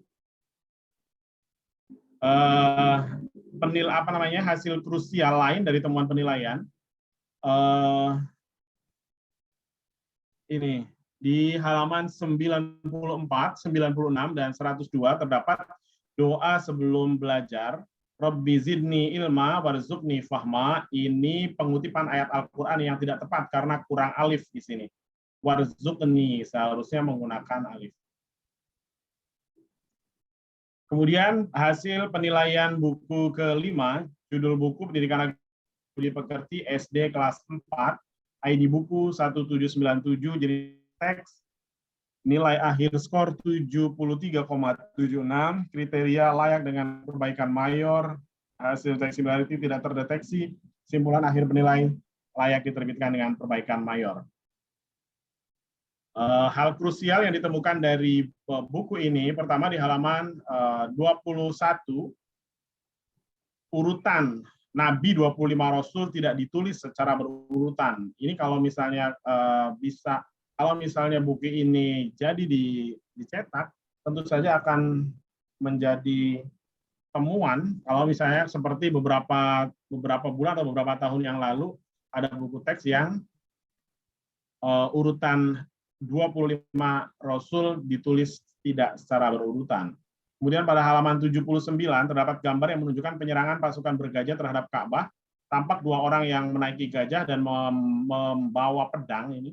Hasil krusial lain dari temuan penilaian ini di halaman 94, 96 dan 102 terdapat doa sebelum belajar. Rabbi zidni ilma warzuqni fahma. Ini pengutipan ayat Al-Qur'an yang tidak tepat karena kurang alif di sini. Warzuqni seharusnya menggunakan alif. Kemudian hasil penilaian buku kelima, judul buku Pendidikan Agama Budi Pekerti SD kelas 4, ID buku 1797, jadi teks, nilai akhir skor 73,76, kriteria layak dengan perbaikan mayor, hasil cek similarity tidak terdeteksi, kesimpulan akhir penilaian layak diterbitkan dengan perbaikan mayor. Hal krusial yang ditemukan dari buku ini, pertama di halaman 21, urutan Nabi 25 Rasul tidak ditulis secara berurutan. Ini kalau misalnya kalau misalnya buku ini jadi dicetak, tentu saja akan menjadi temuan kalau misalnya seperti beberapa beberapa bulan atau beberapa tahun yang lalu ada buku teks yang urutan 25 Rasul ditulis tidak secara berurutan. Kemudian pada halaman 79 terdapat gambar yang menunjukkan penyerangan pasukan bergajah terhadap Ka'bah. Tampak 2 orang yang menaiki gajah dan membawa pedang ini,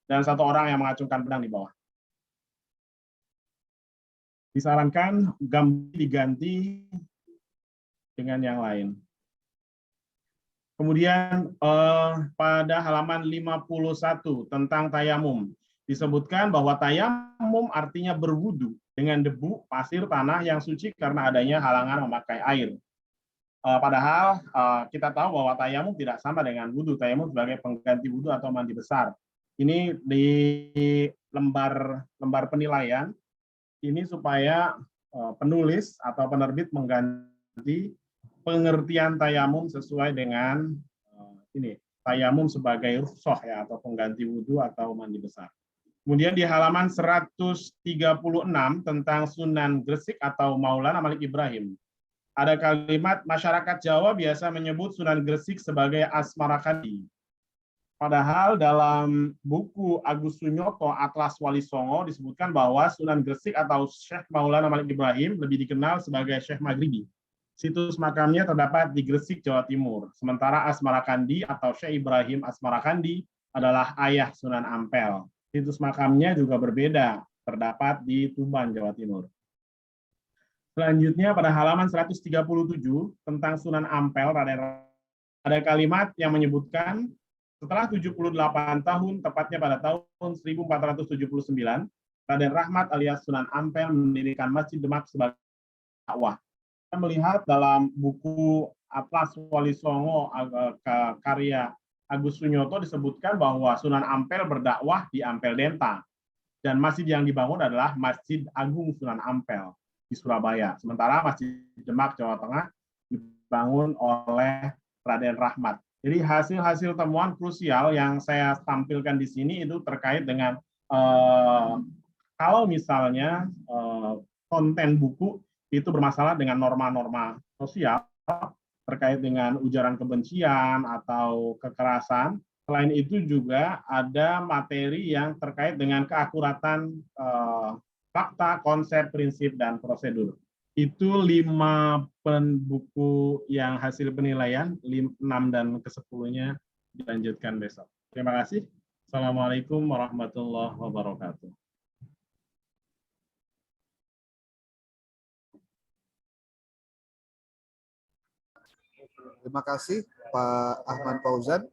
dan 1 orang yang mengacungkan pedang di bawah. Disarankan gambar diganti dengan yang lain. Kemudian pada halaman 51 tentang tayamum disebutkan bahwa tayamum artinya berwudu dengan debu, pasir, tanah yang suci karena adanya halangan memakai air. Padahal kita tahu bahwa tayamum tidak sama dengan wudu. Tayamum sebagai pengganti wudu atau mandi besar. Ini di lembar penilaian ini supaya penulis atau penerbit mengganti pengertian tayamum sesuai dengan ini tayamum sebagai rukhsah ya, atau pengganti wudu atau mandi besar. Kemudian di halaman 136 tentang Sunan Gresik atau Maulana Malik Ibrahim. Ada kalimat masyarakat Jawa biasa menyebut Sunan Gresik sebagai Asmarakandi. Padahal dalam buku Agus Sunyoto Atlas Wali Songo disebutkan bahwa Sunan Gresik atau Syekh Maulana Malik Ibrahim lebih dikenal sebagai Syekh Maghribi. Situs makamnya terdapat di Gresik, Jawa Timur. Sementara Asmarakandi atau Syekh Ibrahim Asmarakandi adalah ayah Sunan Ampel. Situs makamnya juga berbeda, terdapat di Tuban, Jawa Timur. Selanjutnya pada halaman 137 tentang Sunan Ampel, ada kalimat yang menyebutkan setelah 78 tahun, tepatnya pada tahun 1479, Raden Rahmat alias Sunan Ampel mendirikan Masjid Demak sebagai dakwah. Kita melihat dalam buku Atlas Wali Songo karya Agus Sunyoto disebutkan bahwa Sunan Ampel berdakwah di Ampel Denta. Dan masjid yang dibangun adalah Masjid Agung Sunan Ampel di Surabaya. Sementara Masjid Demak, Jawa Tengah dibangun oleh Raden Rahmat. Jadi hasil-hasil temuan krusial yang saya tampilkan di sini itu terkait dengan kalau misalnya konten buku itu bermasalah dengan norma-norma sosial terkait dengan ujaran kebencian atau kekerasan. Selain itu juga ada materi yang terkait dengan keakuratan fakta, konsep, prinsip, dan prosedur. Itu 5 buku yang hasil penilaian, 6 dan ke-10-nya dilanjutkan besok. Terima kasih. Assalamualaikum warahmatullahi wabarakatuh. Terima kasih Pak Ahmad Fauzan.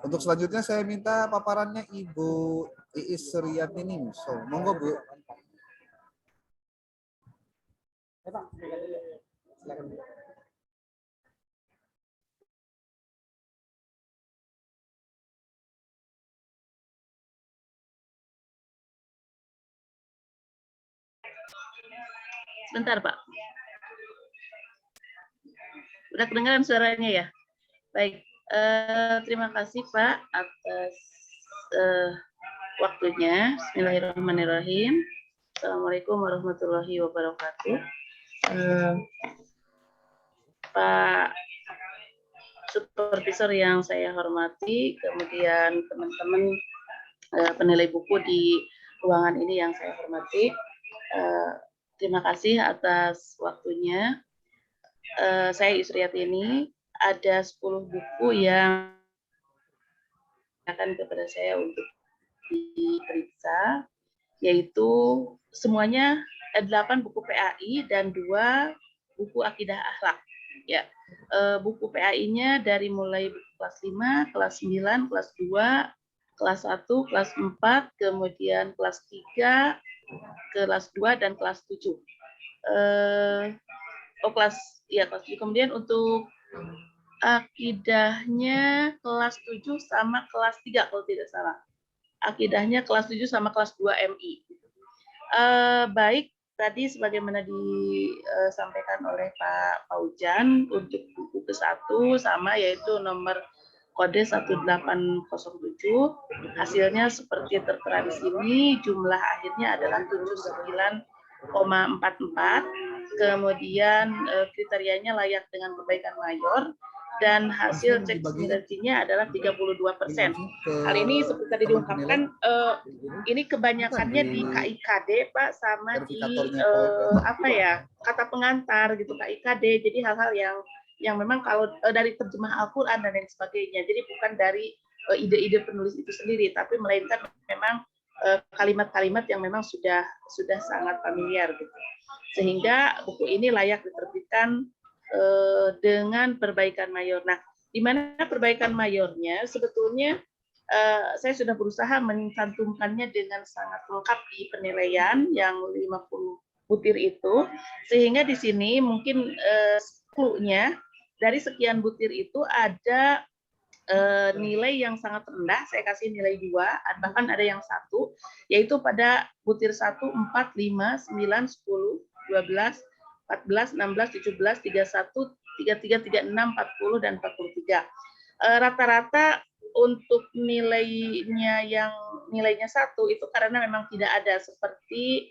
Untuk selanjutnya saya minta paparannya Ibu Iis Suryatini. So, monggo Bu. Sebentar, Pak. Udah kedengaran suaranya ya? Baik, terima kasih Pak atas waktunya. Bismillahirrahmanirrahim. Assalamualaikum warahmatullahi wabarakatuh. Pak Supervisor yang saya hormati, kemudian teman-teman penilai buku di ruangan ini yang saya hormati, terima kasih atas waktunya. Saya Isriyatini, ada 10 buku yang akan kepada saya untuk diperiksa, yaitu semuanya 8 buku PAI dan 2 buku akidah akhlak. Ya, buku PAI-nya dari mulai kelas 5, kelas 9, kelas 2, kelas 1, kelas 4, kemudian kelas 3, kelas 2, dan kelas 7. Kelas 7. Kemudian untuk akidahnya kelas 7 sama kelas 3 kalau tidak salah. Akidahnya kelas 7 sama kelas 2 MI. Baik, tadi sebagaimana disampaikan oleh Pak Fauzan, untuk buku ke-1 sama yaitu nomor kode 1807. Hasilnya seperti tertera di sini, jumlah akhirnya adalah 79,44. kemudian kriterianya layak dengan perbaikan mayor, dan hasil cek sinerginya adalah 32%. Hal ini seperti tadi diungkapkan, ini kebanyakannya di KIKD, Pak, sama di kata pengantar gitu, KIKD. Jadi hal-hal yang memang kalau dari terjemah Al-Quran dan lain sebagainya. Jadi bukan dari ide-ide penulis itu sendiri, tapi melainkan memang kalimat-kalimat yang memang sudah sangat familiar gitu. Sehingga buku ini layak diterbitkan dengan perbaikan mayor. Nah, di mana perbaikan mayornya sebetulnya saya sudah berusaha mencantumkannya dengan sangat lengkap di penilaian yang 50 butir itu, sehingga di sini mungkin clue-nya dari sekian butir itu ada nilai yang sangat rendah, saya kasih nilai 2, bahkan ada yang 1, yaitu pada butir 1, 4, 5, 9, 10, 12, 14, 16, 17, 31, 33, 36, 40, dan 43. Rata-rata untuk nilainya 1 itu karena memang tidak ada seperti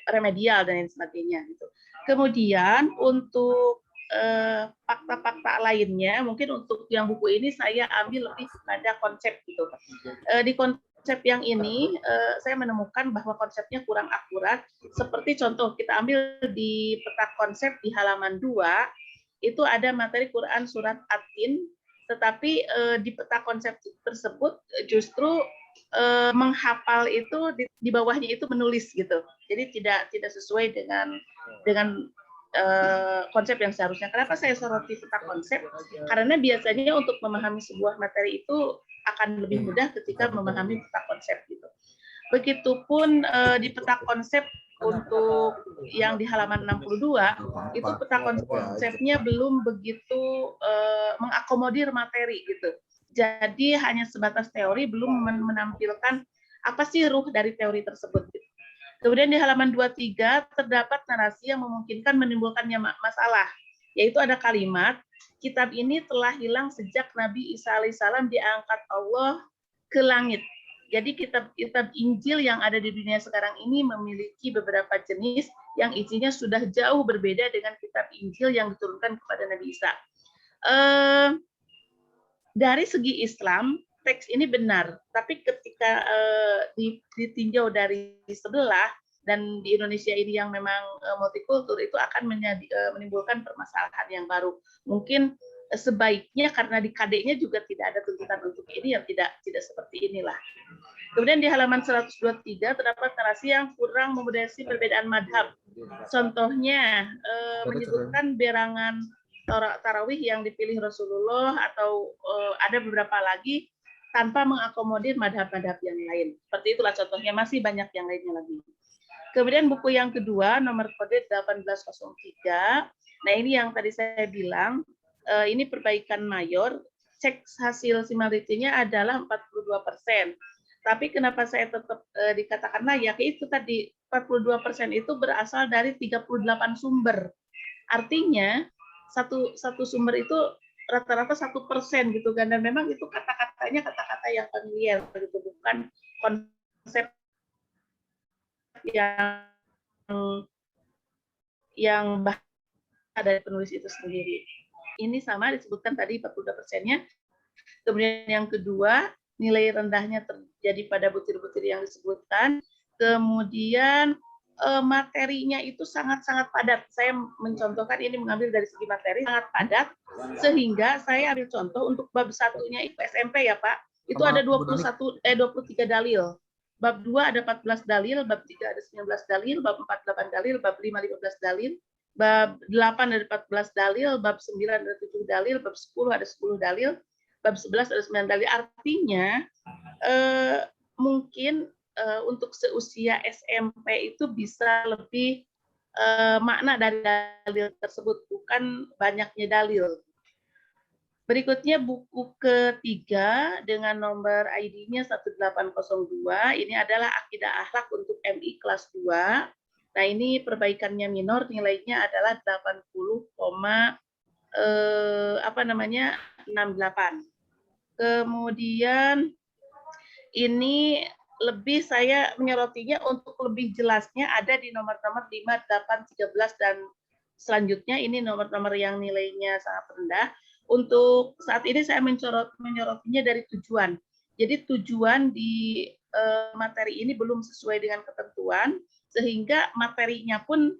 remedial dan lain sebagainya gitu. Kemudian untuk fakta-fakta lainnya, mungkin untuk yang buku ini saya ambil lebih pada konsep gitu. Di konsep yang ini saya menemukan bahwa konsepnya kurang akurat. Seperti contoh kita ambil di peta konsep di halaman 2, itu ada materi Quran surat At-Tin, tetapi di peta konsep tersebut justru menghafal itu di bawahnya itu menulis gitu. Jadi tidak sesuai dengan konsep yang seharusnya. Kenapa saya soroti peta konsep? Karena biasanya untuk memahami sebuah materi itu akan lebih mudah ketika memahami peta konsep gitu. Begitupun di peta konsep untuk yang di halaman 62 itu peta konsepnya belum begitu mengakomodir materi gitu. Jadi hanya sebatas teori, belum menampilkan apa sih ruh dari teori tersebut gitu. Kemudian di halaman 23 terdapat narasi yang memungkinkan menimbulkannya masalah, yaitu ada kalimat, kitab ini telah hilang sejak Nabi Isa alaihissalam diangkat Allah ke langit. Jadi kitab Injil yang ada di dunia sekarang ini memiliki beberapa jenis yang isinya sudah jauh berbeda dengan kitab Injil yang diturunkan kepada Nabi Isa. Dari segi Islam, teks ini benar, tapi ketika ditinjau dari sebelah dan di Indonesia ini yang memang multikultur itu akan menimbulkan permasalahan yang baru. Mungkin sebaiknya karena di KD-nya juga tidak ada tuntutan untuk ini yang tidak seperti inilah. Kemudian di halaman 123 terdapat narasi yang kurang memodasi perbedaan madhab. Contohnya menyebutkan berangan tarawih yang dipilih Rasulullah atau ada beberapa lagi tanpa mengakomodir madhab-madhab yang lain. Seperti itulah contohnya, masih banyak yang lainnya lagi. Kemudian buku yang kedua, nomor kode 1803. Nah ini yang tadi saya bilang, ini perbaikan mayor, cek hasil simalitinya adalah 42%. Tapi kenapa saya tetap dikatakan layak, itu tadi 42% itu berasal dari 38 sumber. Artinya, satu sumber itu rata-rata 1% gitu kan, dan memang itu kata-katanya kata-kata yang familiar gitu, bukan konsep yang bahasa dari penulis itu sendiri. Ini sama disebutkan tadi 42%-nya. Kemudian yang kedua, nilai rendahnya terjadi pada butir-butir yang disebutkan. Kemudian materinya itu sangat-sangat padat. Saya mencontohkan ini mengambil dari segi materi sangat padat, sehingga saya ambil contoh untuk bab satunya itu SMP ya Pak, itu ada 23 dalil. Bab 2 ada 14 dalil, bab 3 ada 19 dalil, bab 4 8 dalil, bab 5 15 dalil, bab 8 ada 14 dalil, bab 9 ada 7 dalil, bab 10 ada 10 dalil, bab 11 ada 9 dalil. Artinya mungkin untuk seusia SMP itu bisa lebih makna dari dalil tersebut, bukan banyaknya dalil. Berikutnya buku ketiga dengan nomor ID-nya 1802. Ini adalah Akidah Akhlak untuk MI kelas 2. Nah, ini perbaikannya minor, nilainya adalah 80,68. Kemudian ini lebih saya menyorotinya untuk lebih jelasnya ada di nomor-nomor 5, 8, 13 dan selanjutnya ini nomor-nomor yang nilainya sangat rendah. Untuk saat ini saya menyorotinya dari tujuan. Jadi tujuan di materi ini belum sesuai dengan ketentuan sehingga materinya pun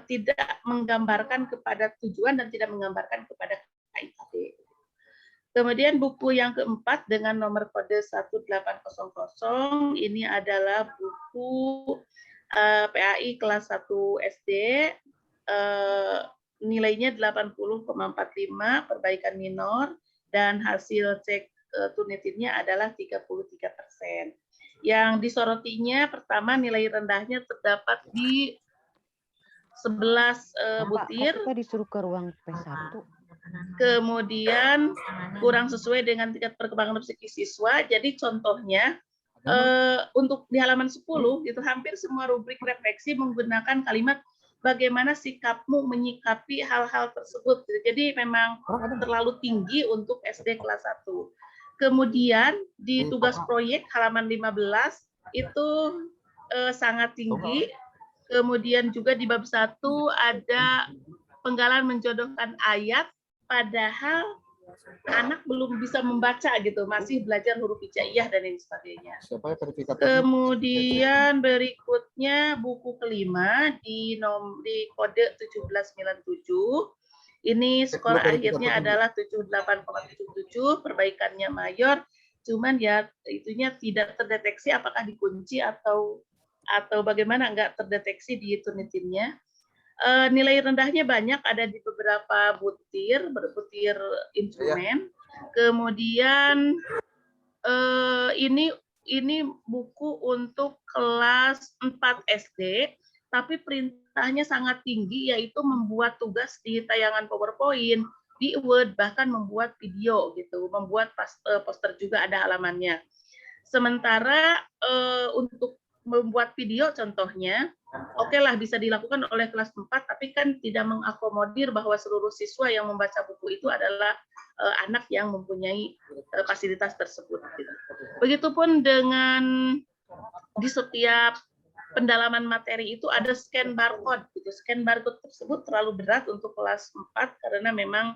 tidak menggambarkan kepada tujuan dan tidak menggambarkan kepada KIKD. Kemudian buku yang keempat dengan nomor kode 1800 ini adalah buku PAI kelas 1 SD, nilainya 80,45, perbaikan minor, dan hasil cek Turnitinnya adalah 33%. Yang disorotinya pertama nilai rendahnya terdapat di 11 butir. Pak, kita disuruh ke ruang P1. Kemudian kurang sesuai dengan tingkat perkembangan psikis siswa. Jadi contohnya untuk di halaman 10 itu hampir semua rubrik refleksi menggunakan kalimat bagaimana sikapmu menyikapi hal-hal tersebut. Jadi memang terlalu tinggi untuk SD kelas 1. Kemudian di tugas proyek halaman 15 itu sangat tinggi. Kemudian juga di bab 1 ada penggalan menjodohkan ayat, padahal anak belum bisa membaca gitu, masih belajar huruf hijaiyah dan lain sebagainya. Kemudian berikutnya buku kelima di kode 1797. Ini skor akhirnya adalah 78,77, perbaikannya mayor, cuman ya itunya tidak terdeteksi apakah dikunci atau bagaimana, nggak terdeteksi di Turnitinnya. Nilai rendahnya banyak ada di beberapa butir instrumen. Kemudian ini buku untuk kelas 4 SD, tapi perintahnya sangat tinggi, yaitu membuat tugas di tayangan PowerPoint, di Word, bahkan membuat video gitu, membuat poster juga ada halamannya. Sementara untuk membuat video contohnya, oke lah bisa dilakukan oleh kelas 4, tapi kan tidak mengakomodir bahwa seluruh siswa yang membaca buku itu adalah anak yang mempunyai fasilitas tersebut. Gitu. Begitupun dengan di setiap pendalaman materi itu ada scan barcode. Gitu. Scan barcode tersebut terlalu berat untuk kelas 4 karena memang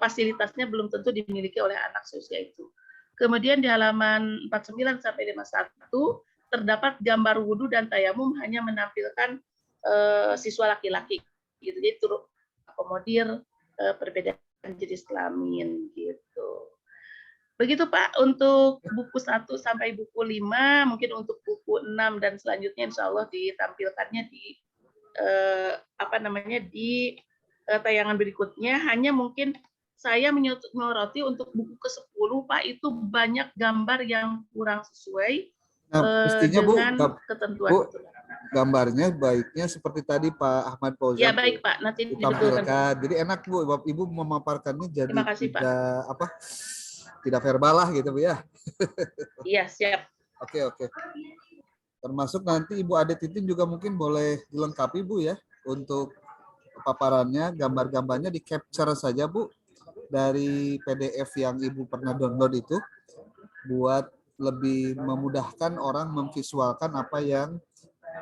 fasilitasnya belum tentu dimiliki oleh anak seusia itu. Kemudian di halaman 49 sampai 51 terdapat gambar wudhu dan tayamum hanya menampilkan siswa laki-laki, gitu. Jadi turut akomodir perbedaan jenis kelamin, gitu. Begitu Pak untuk buku 1 sampai buku 5, mungkin untuk buku 6 dan selanjutnya insya Allah ditampilkannya di di tayangan berikutnya. Hanya mungkin saya menyoroti untuk buku ke-10 Pak, itu banyak gambar yang kurang sesuai. Nah, mestinya dengan ketentuan Bu, gambarnya baiknya seperti tadi Pak Ahmad Fauzan. Ya baik Pak, nanti ditampilkan. Jadi enak Bu, Ibu memaparkannya jadi kasih, tidak verbal lah gitu Bu ya. Iya siap. Oke. Termasuk nanti Ibu Ade Titin juga mungkin boleh dilengkapi Bu ya untuk paparannya, gambar-gambarnya di capture saja Bu dari PDF yang Ibu pernah download itu buat lebih memudahkan orang memvisualkan apa yang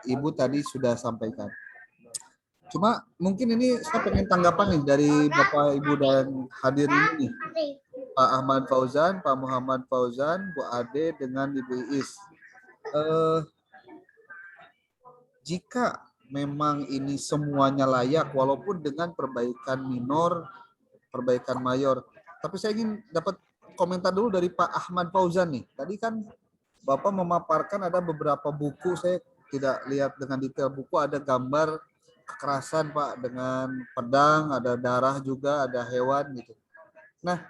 Ibu tadi sudah sampaikan. Cuma mungkin ini saya pengen tanggapan nih dari Bapak, Ibu, dan hadirin ini. Pak Ahmad Fauzan, Pak Muhammad Fauzan, Bu Ade, dengan Ibu Iis. Jika memang ini semuanya layak, walaupun dengan perbaikan minor, perbaikan mayor, tapi saya ingin dapat komentar dulu dari Pak Ahmad Fauzan nih. Tadi kan Bapak memaparkan ada beberapa buku, saya tidak lihat dengan detail buku, ada gambar kekerasan Pak, dengan pedang, ada darah juga, ada hewan gitu. Nah,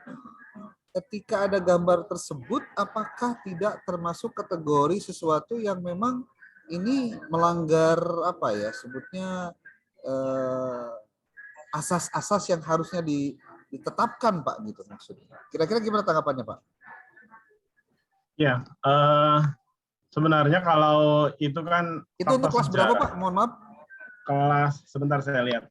ketika ada gambar tersebut, apakah tidak termasuk kategori sesuatu yang memang ini melanggar apa ya, sebutnya asas-asas yang harusnya ditetapkan Pak gitu maksudnya. Kira-kira gimana tanggapannya Pak? Ya, sebenarnya kalau itu kan itu untuk kelas berapa Pak? Mohon maaf. Kelas, sebentar saya lihat.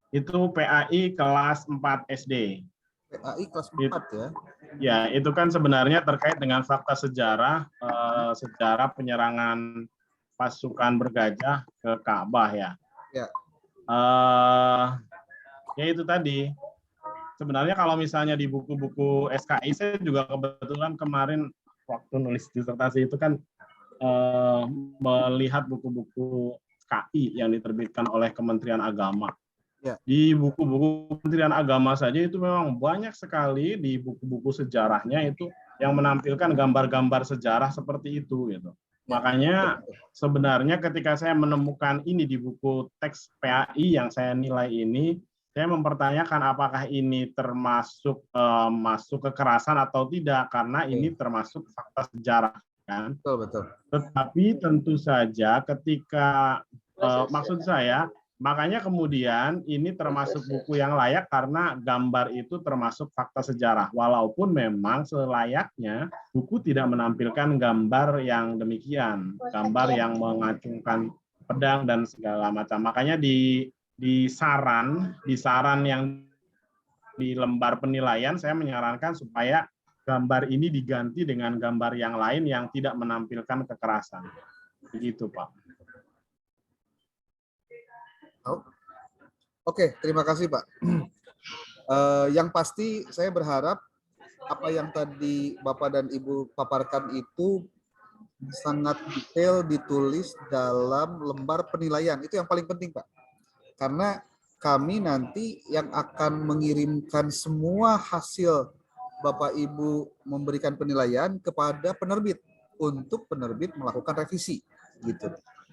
Itu PAI kelas 4 SD. PAI kelas 4 ya. Ya, itu kan sebenarnya terkait dengan fakta sejarah sejarah penyerangan pasukan bergajah ke Ka'bah ya. Ya. Ya itu tadi. Sebenarnya kalau misalnya di buku-buku SKI, saya juga kebetulan kemarin waktu nulis disertasi itu kan melihat buku-buku KI yang diterbitkan oleh Kementerian Agama. Ya. Di buku-buku Kementerian Agama saja itu memang banyak sekali di buku-buku sejarahnya itu yang menampilkan gambar-gambar sejarah seperti itu gitu. Makanya sebenarnya ketika saya menemukan ini di buku teks PAI yang saya nilai ini, saya mempertanyakan apakah ini termasuk masuk kekerasan atau tidak, karena ini termasuk fakta sejarah kan. Betul. Tetapi tentu saja ketika maksud saya, makanya kemudian ini termasuk buku yang layak karena gambar itu termasuk fakta sejarah. Walaupun memang selayaknya buku tidak menampilkan gambar yang demikian, gambar yang mengacungkan pedang dan segala macam. Makanya di saran yang di lembar penilaian saya menyarankan supaya gambar ini diganti dengan gambar yang lain yang tidak menampilkan kekerasan. Begitu, Pak. Oke, terima kasih Pak. Yang pasti saya berharap apa yang tadi Bapak dan Ibu paparkan itu sangat detail ditulis dalam lembar penilaian. Itu yang paling penting Pak. Karena kami nanti yang akan mengirimkan semua hasil Bapak Ibu memberikan penilaian kepada penerbit untuk penerbit melakukan revisi gitu.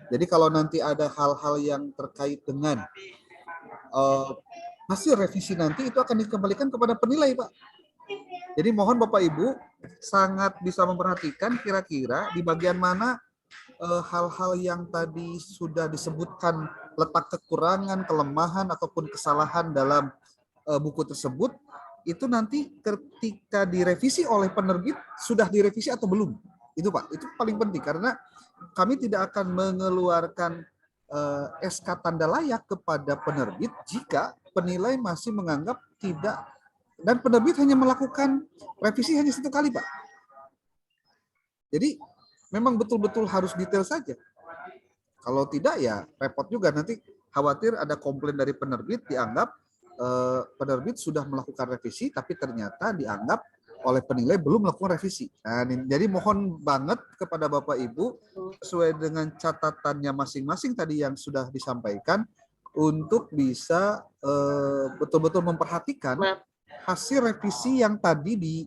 Jadi kalau nanti ada hal-hal yang terkait dengan hasil revisi nanti itu akan dikembalikan kepada penilai Pak. Jadi mohon Bapak Ibu sangat bisa memperhatikan kira-kira di bagian mana hal-hal yang tadi sudah disebutkan letak kekurangan, kelemahan ataupun kesalahan dalam buku tersebut itu nanti ketika direvisi oleh penerbit sudah direvisi atau belum. Itu Pak, itu paling penting karena kami tidak akan mengeluarkan SK tanda layak kepada penerbit jika penilai masih menganggap tidak dan penerbit hanya melakukan revisi hanya satu kali Pak. Jadi memang betul-betul harus detail saja. Kalau tidak ya repot juga nanti khawatir ada komplain dari penerbit dianggap penerbit sudah melakukan revisi tapi ternyata dianggap oleh penilai belum melakukan revisi. Nah, jadi mohon banget kepada Bapak Ibu sesuai dengan catatannya masing-masing tadi yang sudah disampaikan untuk bisa betul-betul memperhatikan hasil revisi yang tadi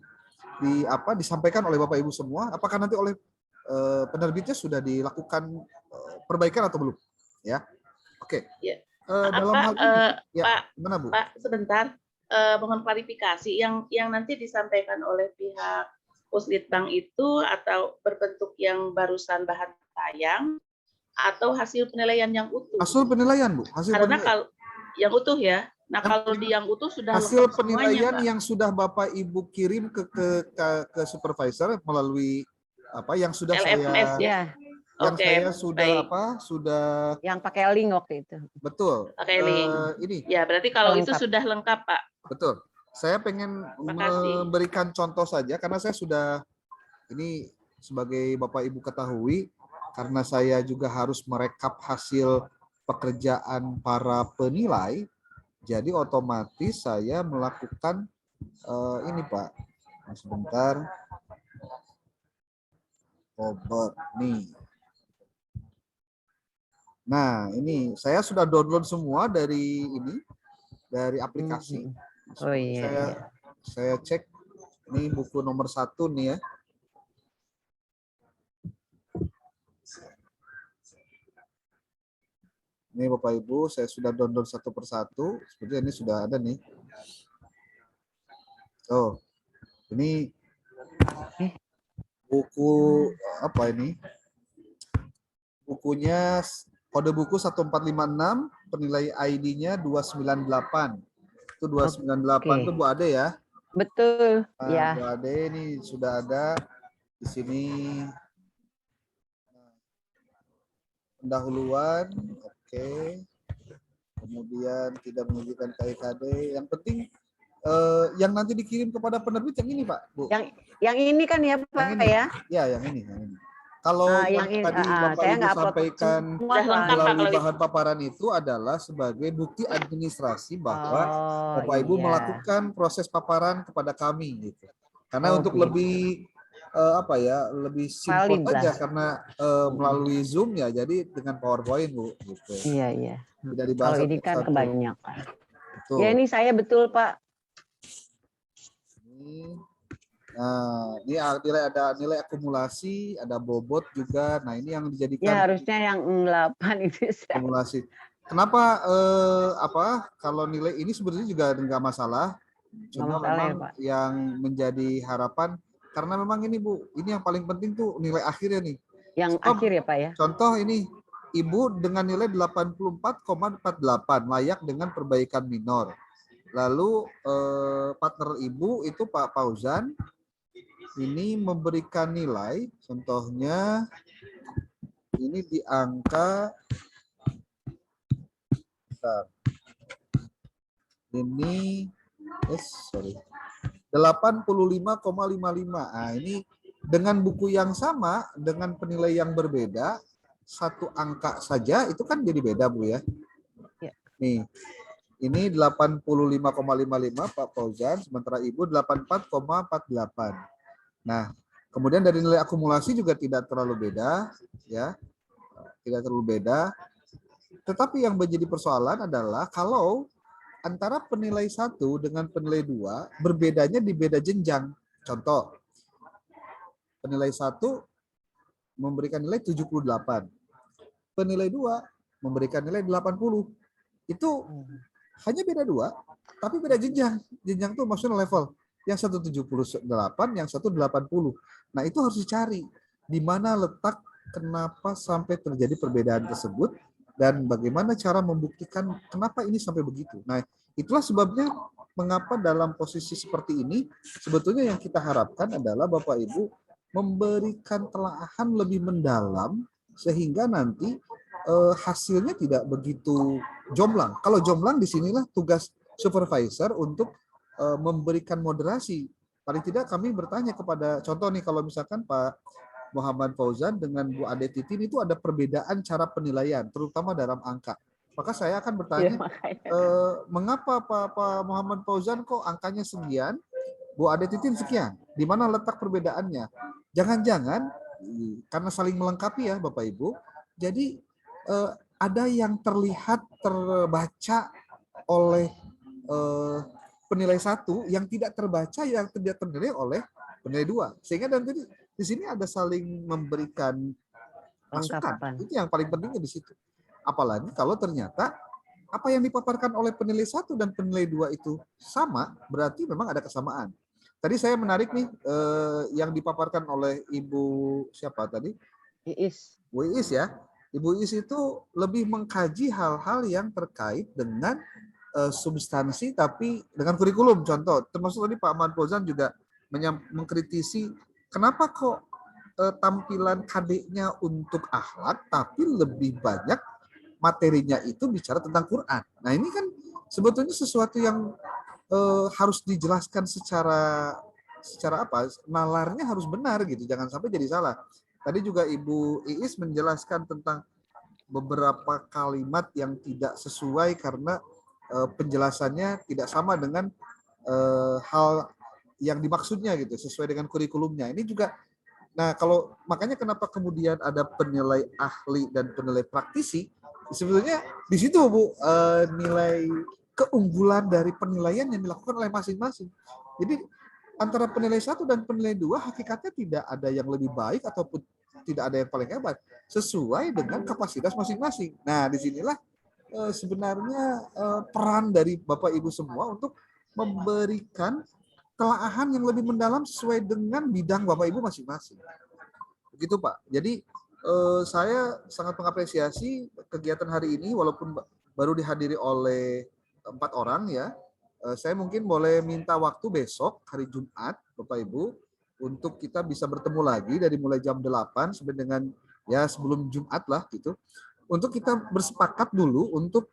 disampaikan oleh Bapak Ibu semua. Apakah nanti oleh penerbitnya sudah dilakukan perbaikan atau belum? Ya, oke. Ya. Dalam hal ini, ya, Pak, gimana Bu? Pak, sebentar. Mohon klarifikasi yang nanti disampaikan oleh pihak Puslitbang itu atau berbentuk yang barusan bahan tayang atau hasil penilaian yang utuh? Hasil penilaian Bu. Karena kalau yang utuh ya. Nah kalau di yang utuh sudah hasil penilaian semuanya, yang sudah Bapak Ibu kirim ke supervisor melalui apa yang sudah LMS, saya ya. yang saya sudah baik. sudah yang pakai link waktu itu. Betul. Pakai link. Ini. Ya berarti kalau lengkap. itu sudah lengkap Pak. Betul. Saya pengen memberikan contoh saja karena saya sudah ini sebagai Bapak Ibu ketahui karena saya juga harus merekap hasil pekerjaan para penilai. Jadi otomatis saya melakukan ini Pak. Sebentar. Coba nih. Nah, ini saya sudah download semua dari aplikasi. Oh iya. Saya cek ini buku nomor 1 nih ya. Ini Bapak Ibu, saya sudah download satu persatu. Seperti ini sudah ada nih. Oh, ini buku apa ini? Bukunya kode buku 1456, penilai ID-nya 298. Itu 298 itu Bu Ade ya? Betul, nah, ya. Bu Ade ini sudah ada di sini pendahuluan, oke. kemudian tidak menunjukkan KIKD. Yang penting yang nanti dikirim kepada penerbit yang ini Pak, Bu. Yang ini kan ya Pak Yang ini. ya? Ya, yang ini. Kalau yang yang ini, tadi Bapak saya Ibu nggak upload sampaikan semua, lengkap, Pak, melalui kalau bahan paparan itu adalah sebagai bukti administrasi bahwa Oh, Bapak Ibu iya. melakukan proses paparan kepada kami gitu. Karena Oh, untuk gitu. lebih lebih Valid simpel aja lah. karena melalui Zoom ya, jadi dengan PowerPoint Bu gitu. Iya. Tidak dibahas Kalau ini kan satu-satu. kebanyakan. Betul. Ya ini saya betul Pak. Nah, ini ada nilai akumulasi, ada bobot juga. Nah, ini yang dijadikan Ya harusnya yang 8 itu. akumulasi. Kenapa kalau nilai ini sebenarnya juga enggak masalah. Cuma masalah memang ya, Pak. yang menjadi harapan karena memang ini Bu, ini yang paling penting tuh nilai akhirnya nih. Yang akhir ya Pak ya. Contoh ini Ibu dengan nilai 84,48 layak dengan perbaikan minor. Lalu partner Ibu itu Pak Fauzan ini memberikan nilai, contohnya ini di angka ini 85,55. Nah, ini dengan buku yang sama dengan penilai yang berbeda, satu angka saja itu kan jadi beda Bu ya. Ya. Nih. Ini 85,55 Pak Fauzan, sementara Ibu 84,48. Nah, kemudian dari nilai akumulasi juga tidak terlalu beda, ya, tidak terlalu beda. Tetapi yang menjadi persoalan adalah kalau antara penilai 1 dengan penilai 2 berbedanya di beda jenjang. Contoh, penilai 1 memberikan nilai 78, penilai 2 memberikan nilai 80. Itu hanya beda 2, tapi beda jenjang. Jenjang itu maksudnya level. Yang satu 78, yang satu 80. Nah, itu harus dicari di mana letak kenapa sampai terjadi perbedaan tersebut dan bagaimana cara membuktikan kenapa ini sampai begitu. Nah, itulah sebabnya mengapa dalam posisi seperti ini sebetulnya yang kita harapkan adalah Bapak Ibu memberikan telaahan lebih mendalam sehingga nanti hasilnya tidak begitu jomplang. Kalau jomplang disinilah tugas supervisor untuk memberikan moderasi. Paling tidak kami bertanya kepada, contoh nih kalau misalkan Pak Muhammad Fauzan dengan Bu Ade Titin itu ada perbedaan cara penilaian, terutama dalam angka. Maka saya akan bertanya, mengapa Pak Muhammad Fauzan kok angkanya sekian, Bu Ade Titin sekian? Di mana letak perbedaannya? Jangan-jangan karena saling melengkapi ya Bapak Ibu. Jadi ada yang terlihat terbaca oleh penilai 1 yang tidak terbaca, yang tidak ternilai oleh penilai 2. Sehingga nanti di sini ada saling memberikan masukan. Itu yang paling pentingnya di situ. Apalagi kalau ternyata apa yang dipaparkan oleh penilai 1 dan penilai 2 itu sama, berarti memang ada kesamaan. Tadi saya menarik nih yang dipaparkan oleh Ibu siapa tadi? Iis. Bu Iis ya. Ibu Iis itu lebih mengkaji hal-hal yang terkait dengan substansi tapi dengan kurikulum. Contoh, termasuk tadi Pak Ahmad Fauzan juga mengkritisi kenapa kok tampilan KD-nya untuk akhlak tapi lebih banyak materinya itu bicara tentang Quran. Nah, ini kan sebetulnya sesuatu yang harus dijelaskan secara apa? Nalarnya harus benar gitu, jangan sampai jadi salah. Tadi juga Ibu Iis menjelaskan tentang beberapa kalimat yang tidak sesuai karena penjelasannya tidak sama dengan hal yang dimaksudnya gitu, sesuai dengan kurikulumnya. Ini juga, nah kalau makanya kenapa kemudian ada penilai ahli dan penilai praktisi, sebetulnya di situ Bu nilai keunggulan dari penilaian yang dilakukan oleh masing-masing. Jadi antara penilai 1 dan penilai 2 hakikatnya tidak ada yang lebih baik ataupun tidak ada yang paling hebat, sesuai dengan kapasitas masing-masing. Nah, disinilah sebenarnya peran dari Bapak Ibu semua untuk memberikan telaahan yang lebih mendalam sesuai dengan bidang Bapak Ibu masing-masing. Begitu Pak. Jadi saya sangat mengapresiasi kegiatan hari ini walaupun baru dihadiri oleh 4 orang ya. Saya mungkin boleh minta waktu besok hari Jumat Bapak Ibu untuk kita bisa bertemu lagi dari mulai jam 8 sampai dengan ya sebelum Jumat lah gitu. Untuk kita bersepakat dulu untuk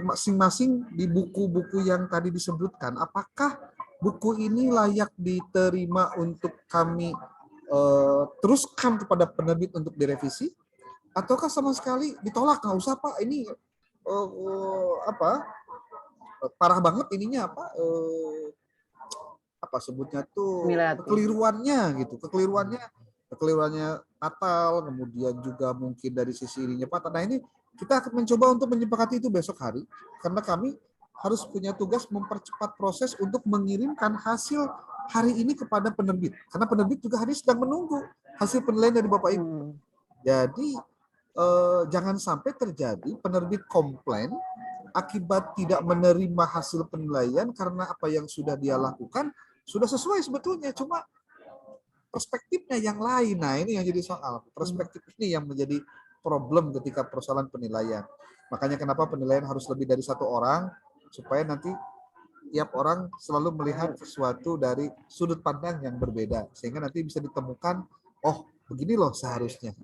masing-masing di buku-buku yang tadi disebutkan, apakah buku ini layak diterima untuk kami teruskan kepada penerbit untuk direvisi, ataukah sama sekali ditolak, nggak usah Pak, ini parah banget ininya apa sebutnya tuh kekeliruannya gitu, kekeliruannya fatal, kemudian juga mungkin dari sisi ininya Pak. Nah ini kita akan mencoba untuk menyepakati itu besok hari, karena kami harus punya tugas mempercepat proses untuk mengirimkan hasil hari ini kepada penerbit, karena penerbit juga hari ini sedang menunggu hasil penilaian dari Bapak Ibu. Jadi jangan sampai terjadi penerbit komplain akibat tidak menerima hasil penilaian karena apa yang sudah dia lakukan sudah sesuai sebetulnya, cuma perspektifnya yang lain. Nah ini yang jadi soal, perspektif ini yang menjadi problem ketika persoalan penilaian. Makanya kenapa penilaian harus lebih dari satu orang, supaya nanti tiap orang selalu melihat sesuatu dari sudut pandang yang berbeda, sehingga nanti bisa ditemukan, oh begini loh seharusnya.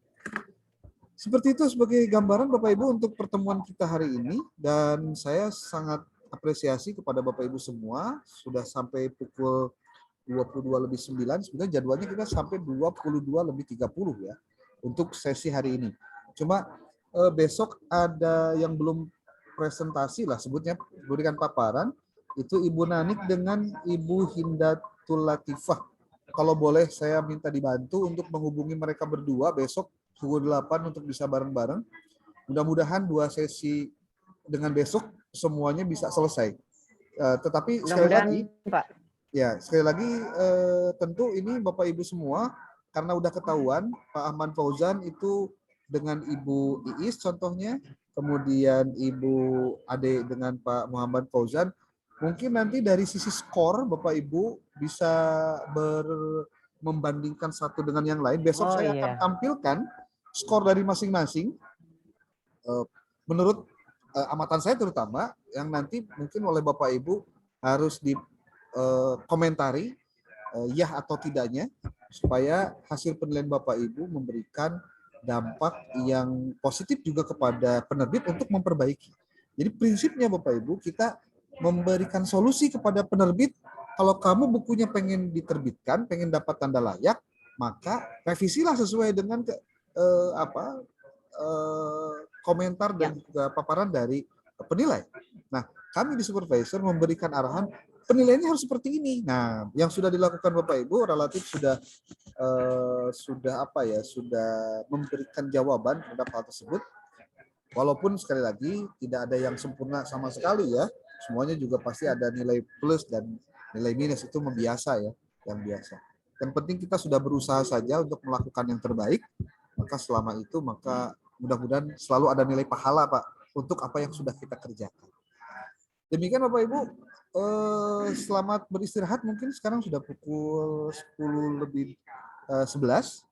Seperti itu sebagai gambaran Bapak Ibu untuk pertemuan kita hari ini, dan saya sangat apresiasi kepada Bapak Ibu semua, sudah sampai pukul 22:09, sebenarnya jadwalnya kita sampai 22:30 ya untuk sesi hari ini. Cuma besok ada yang belum presentasi lah, sebutnya berikan paparan, itu Ibu Nanik dengan Ibu Hindatul Latifah. Kalau boleh saya minta dibantu untuk menghubungi mereka berdua besok pukul 8 untuk bisa bareng-bareng. Mudah-mudahan 2 sesi dengan besok semuanya bisa selesai. Tetapi sekali lagi, Pak. Ya, sekali lagi tentu ini Bapak Ibu semua, karena udah ketahuan Pak Ahmad Fauzan itu dengan Ibu Iis contohnya, kemudian Ibu Ade dengan Pak Muhammad Fauzan, mungkin nanti dari sisi skor Bapak Ibu bisa membandingkan satu dengan yang lain. Besok saya akan tampilkan skor dari masing-masing menurut amatan saya terutama, yang nanti mungkin oleh Bapak Ibu harus dikomentari ya atau tidaknya, supaya hasil penilaian Bapak Ibu memberikan dampak yang positif juga kepada penerbit untuk memperbaiki. Jadi prinsipnya Bapak Ibu, kita memberikan solusi kepada penerbit. Kalau kamu bukunya pengen diterbitkan, pengen dapat tanda layak, maka revisilah sesuai dengan komentar dan juga paparan dari penilai. Nah, kami di supervisor memberikan arahan penilaiannya harus seperti ini. Nah, yang sudah dilakukan Bapak Ibu relatif sudah memberikan jawaban terhadap hal tersebut. Walaupun sekali lagi tidak ada yang sempurna sama sekali ya. Semuanya juga pasti ada nilai plus dan nilai minus, itu membiasa ya, yang biasa. Yang penting kita sudah berusaha saja untuk melakukan yang terbaik, maka selama itu maka mudah-mudahan selalu ada nilai pahala Pak untuk apa yang sudah kita kerjakan. Demikian Bapak Ibu, selamat beristirahat. Mungkin sekarang sudah pukul 10:11.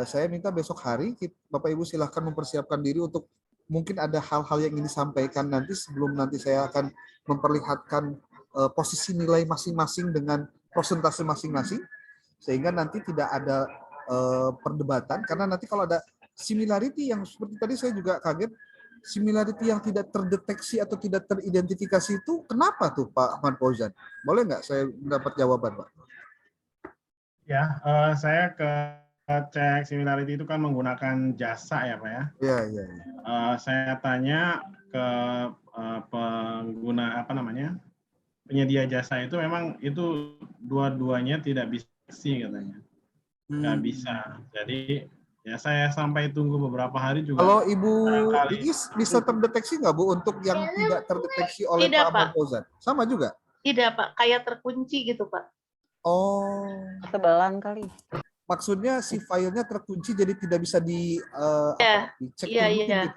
Saya minta besok hari Bapak Ibu silahkan mempersiapkan diri untuk mungkin ada hal-hal yang ingin disampaikan nanti sebelum nanti saya akan memperlihatkan posisi nilai masing-masing dengan persentase masing-masing, sehingga nanti tidak ada perdebatan, karena nanti kalau ada similarity yang seperti tadi saya juga kaget, similarity yang tidak terdeteksi atau tidak teridentifikasi itu kenapa tuh Pak Ahmad Fauzan? Boleh nggak saya mendapat jawaban Pak? Ya, saya cek similarity itu kan menggunakan jasa ya Pak ya? Iya. Saya tanya ke pengguna penyedia jasa itu, memang itu dua-duanya tidak bisa sih katanya. Nggak bisa. Jadi ya saya sampai tunggu beberapa hari juga. Kalau Ibu Iis bisa terdeteksi nggak Bu untuk yang tidak terdeteksi oleh Pak Ahmad Fauzan? Sama juga? Tidak Pak, kayak terkunci gitu Pak. Oh. Ketebalan kali. Maksudnya si filenya terkunci jadi tidak bisa dicek. Iya.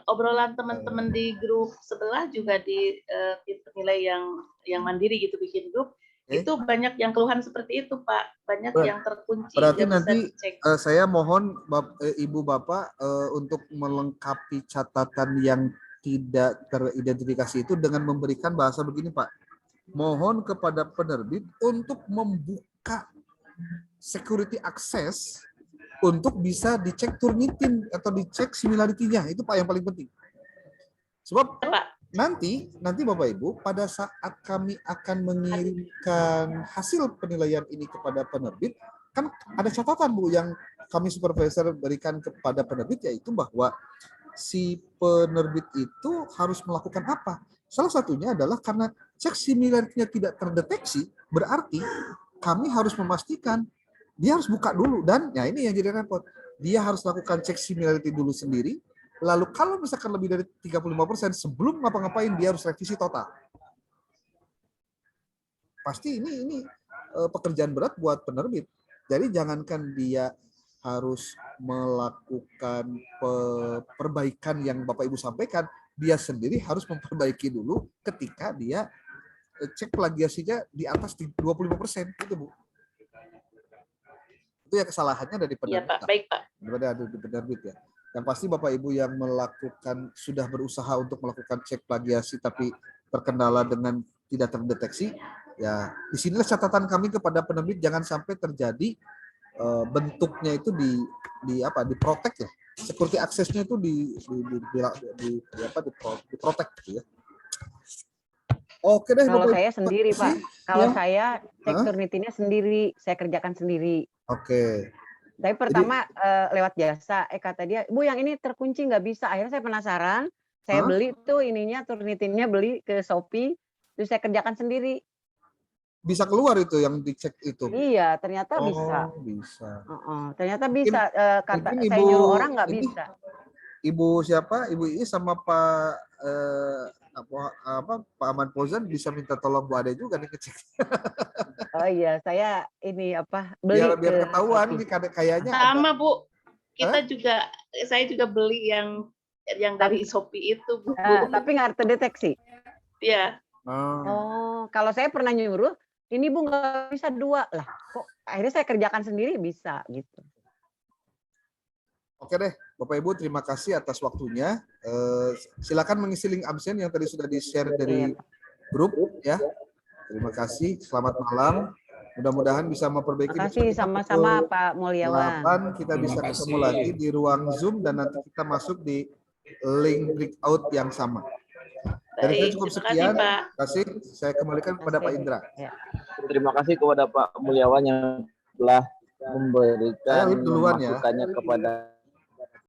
Obrolan teman-teman di grup sebelah juga di penilai yang mandiri gitu bikin grup, itu banyak yang keluhan seperti itu Pak, banyak yang terkunci. Berarti nanti saya mohon Ibu Bapak untuk melengkapi catatan yang tidak teridentifikasi itu dengan memberikan bahasa begini Pak, mohon kepada penerbit untuk membuka security access untuk bisa dicek Turnitin atau dicek similarity-nya, itu Pak yang paling penting. Sebab Pak. nanti Bapak Ibu pada saat kami akan mengirimkan hasil penilaian ini kepada penerbit, kan ada catatan Bu yang kami supervisor berikan kepada penerbit, yaitu bahwa si penerbit itu harus melakukan apa? Salah satunya adalah karena cek similarity-nya tidak terdeteksi, berarti kami harus memastikan dia harus buka dulu, dan ya ini yang jadi repot. Dia harus lakukan cek similarity dulu sendiri. Lalu kalau misalkan lebih dari 35% sebelum ngapa-ngapain dia harus revisi total. Pasti ini pekerjaan berat buat penerbit. Jadi jangankan dia harus melakukan perbaikan yang Bapak Ibu sampaikan, dia sendiri harus memperbaiki dulu ketika dia cek plagiasinya di atas 25%, gitu Bu. Itu ya kesalahannya dari Iya, penerbit. Pak. Baik, Pak. Daripada ada di penerbit ya. Yang pasti Bapak Ibu yang melakukan, sudah berusaha untuk melakukan cek plagiasi tapi terkendala dengan tidak terdeteksi, ya disinilah catatan kami kepada penerbit, jangan sampai terjadi bentuknya itu di protect ya. Security access-nya itu di protect gitu ya. Oke deh, Kalau Bapak saya Ibu, sendiri Pak, kalau ya. saya cek Turnitin-nya sendiri, saya kerjakan sendiri. Oke. Tapi pertama lewat jasa, kata dia, Bu yang ini terkunci nggak bisa. Akhirnya saya penasaran, saya beli tuh ininya, Turnitin-nya beli ke Shopee, terus saya kerjakan sendiri. Bisa keluar itu yang dicek itu? Iya, ternyata bisa. Bisa. Ternyata bisa. Kata mungkin saya nyuruh orang nggak ini, bisa. Ibu siapa? Ibu Iis sama Pak Pak Aman Fauzan bisa minta tolong Bu Ade juga nih ngecek. Oh iya, saya ini beli biar ketahuan nih kayaknya sama ada. Bu. Saya juga beli yang dari Shopee itu, Bu. Tapi nggak terdeteksi. Iya. Oh, kalau saya pernah nyuruh, ini Bu nggak bisa 2 lah. Kok akhirnya saya kerjakan sendiri bisa gitu. Oke deh, Bapak Ibu terima kasih atas waktunya. Silakan mengisi link absen yang tadi sudah di-share dari grup ya. Terima kasih, selamat malam. Mudah-mudahan bisa memperbaiki. Terima kasih sama-sama Pak Mulyawan. Kita bisa ketemu lagi di ruang Zoom dan nanti kita masuk di link breakout yang sama. Dari saya cukup sekian. Terima kasih. Saya kembalikan kepada Pak Indra. Ya. Terima kasih kepada Pak Mulyawan yang telah memberikan masukannya kepada